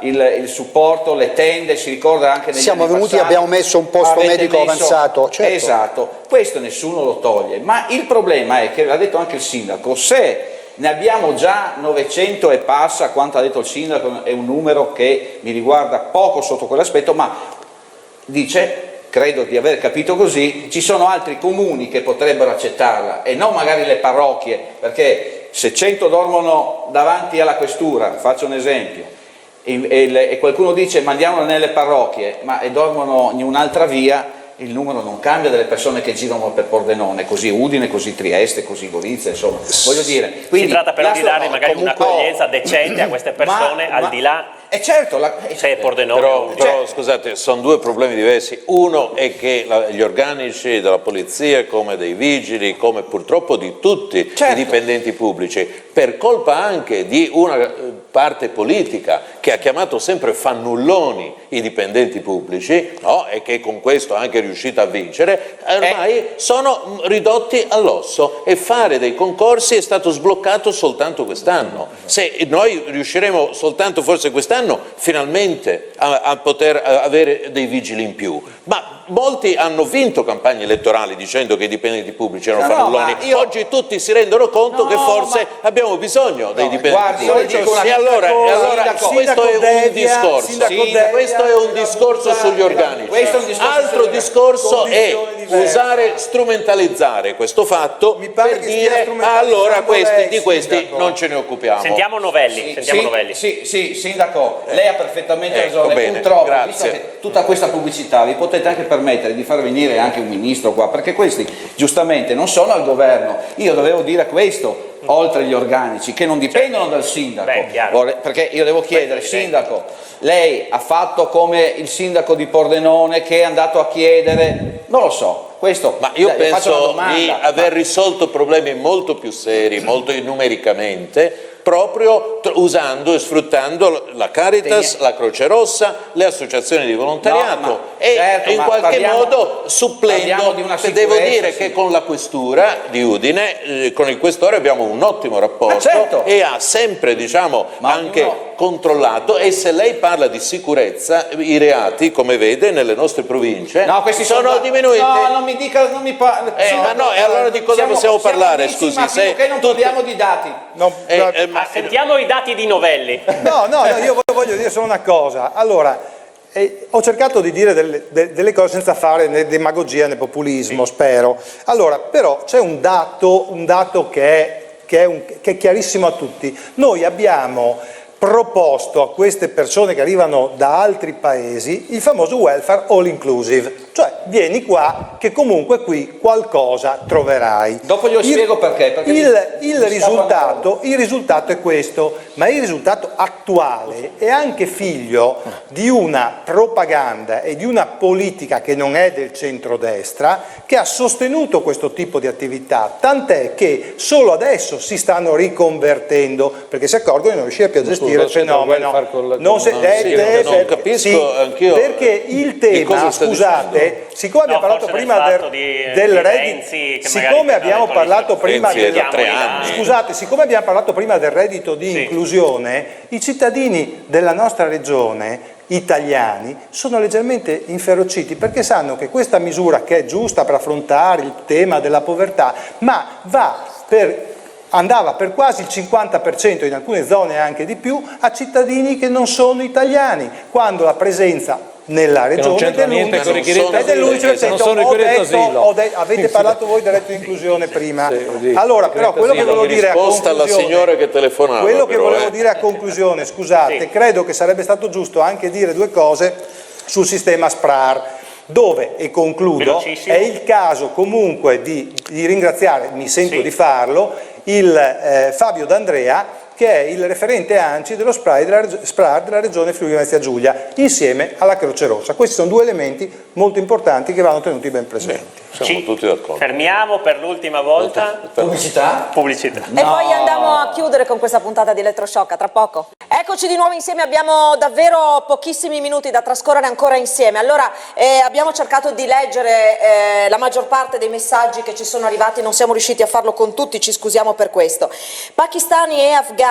il supporto, le tende, si ricorda anche negli siamo anni venuti passati, abbiamo messo un posto medico avanzato. Esatto, questo nessuno lo toglie, ma il problema è che, l'ha detto anche il sindaco, se ne abbiamo già 900 e passa, quanto ha detto il sindaco è un numero che mi riguarda poco sotto quell'aspetto, ma dice, credo di aver capito così, ci sono altri comuni che potrebbero accettarla e non magari le parrocchie, perché se 100 dormono davanti alla questura, faccio un esempio, e qualcuno dice mandiamolo nelle parrocchie, ma dormono in un'altra via, il numero non cambia delle persone che girano per Pordenone, così Udine, così Trieste, così Gorizia, insomma, voglio dire. Quindi, si tratta però di dare magari un'accoglienza decente a queste persone, al di là. Certo, se è Pordenone. Però scusate, sono due problemi diversi. Uno è che gli organici della polizia, come dei vigili, come purtroppo di tutti i dipendenti pubblici, per colpa anche di una parte politica che ha chiamato sempre fannulloni i dipendenti pubblici, no? E che con questo è anche riuscita a vincere, ormai sono ridotti all'osso e fare dei concorsi è stato sbloccato soltanto quest'anno. Se noi riusciremo soltanto forse quest'anno finalmente a poter avere dei vigili in più, ma molti hanno vinto campagne elettorali dicendo che i dipendenti pubblici erano fannulloni. Oggi tutti si rendono conto che forse abbiamo bisogno dei dipendenti pubblici. E allora questo è un discorso. Questo è un discorso sugli organici. Altro discorso è usare, strumentalizzare questo fatto per dire allora di questi non ce ne occupiamo. Sentiamo Novelli. Sì, sindaco, lei ha perfettamente ragione. Purtroppo, visto che tutta questa pubblicità, vi potete anche permettere di far venire anche un ministro qua, perché questi giustamente non sono al governo. Io dovevo dire questo, oltre gli organici che non dipendono dal sindaco, perché io devo chiedere, sindaco, lei ha fatto come il sindaco di Pordenone che è andato a chiedere, non lo so, questo, ma io penso di aver risolto problemi molto più seri, molto numericamente, proprio usando e sfruttando la Caritas, la Croce Rossa, le associazioni di volontariato in qualche modo supplendo. Devo dire che con la questura di Udine, con il questore abbiamo un ottimo rapporto e ha sempre anche controllato, e se lei parla di sicurezza, i reati, come vede, nelle nostre province sono diminuiti. No, non mi dica, non mi parla. E allora di cosa possiamo parlare? Scusi, se non parliamo di dati. Sentiamo i dati di Novelli. No, io voglio dire solo una cosa. Allora, ho cercato di dire delle cose senza fare né demagogia né populismo, spero. Allora, però c'è un dato che è chiarissimo a tutti. Noi abbiamo proposto a queste persone che arrivano da altri paesi il famoso welfare all inclusive, cioè vieni qua che comunque qui qualcosa troverai. Dopo glielo spiego perché. Il risultato è questo, ma il risultato attuale è anche figlio di una propaganda e di una politica che non è del centrodestra, che ha sostenuto questo tipo di attività, tant'è che solo adesso si stanno riconvertendo, perché si accorgono di non riuscire più a gestire il fenomeno. Non capisco anch'io perché il tema, scusate, siccome abbiamo parlato prima del reddito, siccome abbiamo parlato prima del reddito di inclusione, i cittadini della nostra regione italiani sono leggermente inferociti perché sanno che questa misura, che è giusta per affrontare il tema della povertà, ma andava per quasi il 50%, in alcune zone anche di più, a cittadini che non sono italiani, quando la presenza nella regione avete parlato voi del reddito di inclusione prima. Allora, però quello che volevo dire a conclusione, scusate, credo che sarebbe stato giusto anche dire due cose sul sistema SPRAR, dove, e concludo, è il caso comunque di ringraziare, mi sento di farlo, il Fabio D'Andrea, che è il referente ANCI dello SPRAR della regione Friuli Venezia Giulia, insieme alla Croce Rossa. Questi sono due elementi molto importanti che vanno tenuti ben presenti. Siamo tutti d'accordo. Fermiamo per l'ultima volta. Pubblicità. E poi andiamo a chiudere con questa puntata di Elettroshock, a tra poco. Eccoci di nuovo insieme, abbiamo davvero pochissimi minuti da trascorrere ancora insieme. Allora, abbiamo cercato di leggere la maggior parte dei messaggi che ci sono arrivati, non siamo riusciti a farlo con tutti, ci scusiamo per questo. Pakistani e afghani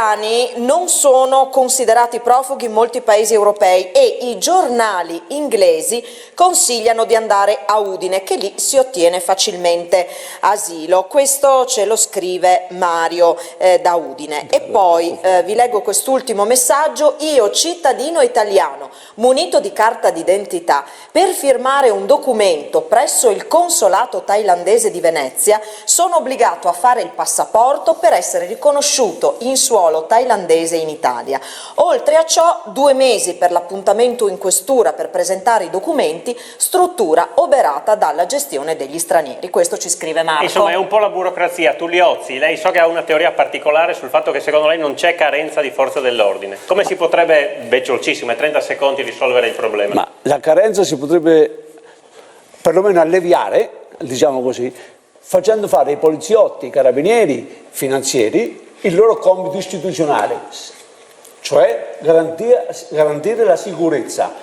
non sono considerati profughi in molti paesi europei e i giornali inglesi consigliano di andare a Udine, che lì si ottiene facilmente asilo. Questo ce lo scrive Mario da Udine. E poi vi leggo quest'ultimo messaggio: io, cittadino italiano munito di carta d'identità, per firmare un documento presso il consolato thailandese di Venezia sono obbligato a fare il passaporto per essere riconosciuto in suolo thailandese in Italia. Oltre a ciò, 2 mesi per l'appuntamento in questura per presentare i documenti, struttura oberata dalla gestione degli stranieri. Questo ci scrive Marco. Insomma, è un po' la burocrazia. Tuliozzi, lei so che ha una teoria particolare sul fatto che secondo lei non c'è carenza di forze dell'ordine. Come si potrebbe, velocissimo, 30 secondi, risolvere il problema? Ma la carenza si potrebbe perlomeno alleviare, diciamo così, facendo fare ai poliziotti, carabinieri, finanzieri il loro compito istituzionale, cioè garantire la sicurezza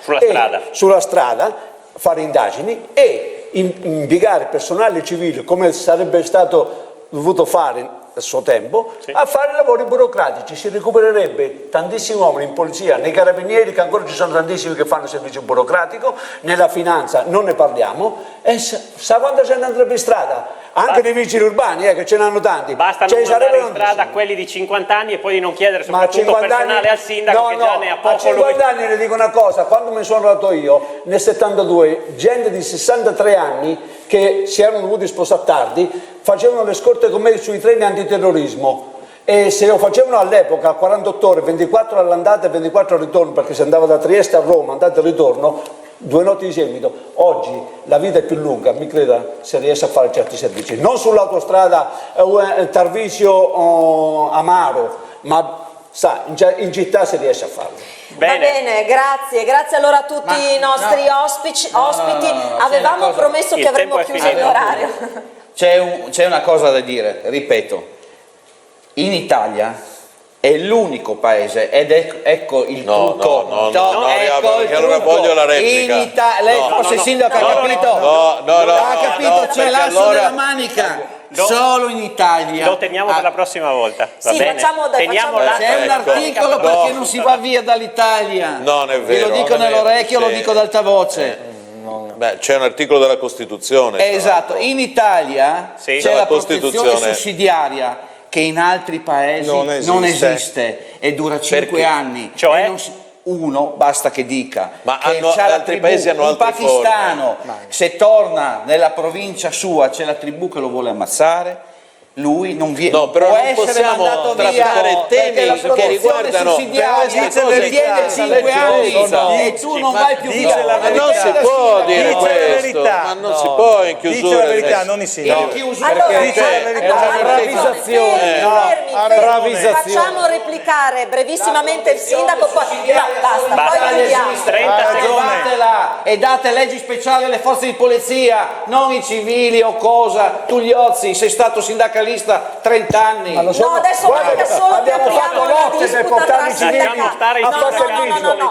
sulla strada, fare indagini e impiegare personale civile, come sarebbe stato dovuto fare al suo tempo, a fare lavori burocratici. Si recupererebbe tantissimi uomini in polizia, nei carabinieri, che ancora ci sono tantissimi che fanno servizio burocratico, nella finanza non ne parliamo, e sa quanta gente andrebbe in strada? Anche nei vigili urbani, che ce n'hanno tanti. Basta non mandare in strada quelli di 50 anni e poi di non chiedere soprattutto personale al sindaco, che già ne ha poco. A 50 anni le dico una cosa: quando mi sono andato io nel 72, gente di 63 anni che si erano dovuti sposare tardi facevano le scorte con me sui treni antiterrorismo, e se lo facevano all'epoca 48 ore, 24 all'andata e 24 al ritorno, perché si andava da Trieste a Roma, andata e ritorno, 2 notti di seguito. Oggi la vita è più lunga, mi creda, se riesce a fare certi servizi, non sull'autostrada Tarvisio-Amaro, ma in città si riesce a farlo. Va bene, grazie allora a tutti i nostri ospiti. Avevamo promesso che avremmo chiuso l'orario. C'è una cosa da dire, ripeto: in Italia è l'unico paese, ed ecco il trucco. Perché allora voglio la replica. Lei forse il sindaco ha capito? Ha capito, c'è l'asso della manica. Solo in Italia. Lo teniamo per la prossima volta. Va bene? C'è un articolo perché non si va via dall'Italia. Non è vero. Ve lo dico nell'orecchio, lo dico ad alta voce. C'è un articolo della Costituzione. Esatto, in Italia c'è la protezione sussidiaria che in altri paesi non esiste e dura 5 anni. Cioè? Uno basta che dica, ma che altri paesi hanno altre pakistano, se torna nella provincia sua c'è la tribù che lo vuole ammazzare, lui non viene, no, però può non essere possiamo mandato trattare via, temi che riguardano sussidiaria viene 5 anni e tu non vai più via. Ma non si può dire questo, ma non si può in chiusura. Dice la verità, non i sindaci. È una ravvisazione. Facciamo replicare brevissimamente il sindaco, poi basta, poi chiudiamo. 30 secondi. E date leggi speciali alle forze di polizia, non i civili o cosa. Tu Liozzi sei stato sindacalista 30 anni. No, adesso manca solo che apriamo la disputa tra sindacati.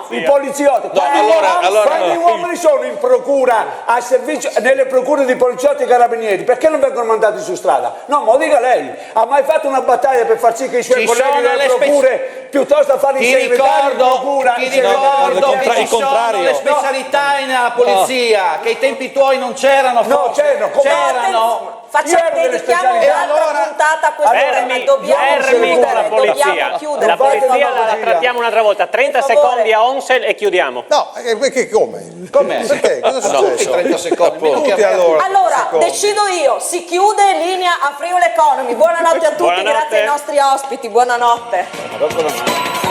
I poliziotti. Quanti uomini sono in procura a servizio nelle procure di poliziotti e carabinieri? Perché non vengono mandati su strada? No, ma dica lei, ha mai fatto una battaglia per far sì che i suoi colleghi delle procure piuttosto a fare i segretari di procura? Ti ricordo che ci sono le specialità nella polizia, che ai tempi tuoi non c'erano. No, c'erano. Dedichiamo un'altra puntata a questo tema, dobbiamo chiudere. La polizia la trattiamo un'altra volta. 30 secondi a Onsel e chiudiamo. No, perché come? Perché? Cosa è successo? 30 secondi. Allora, decido io, si chiude linea a Friuli Economy. Buonanotte a tutti, grazie ai nostri ospiti, buonanotte.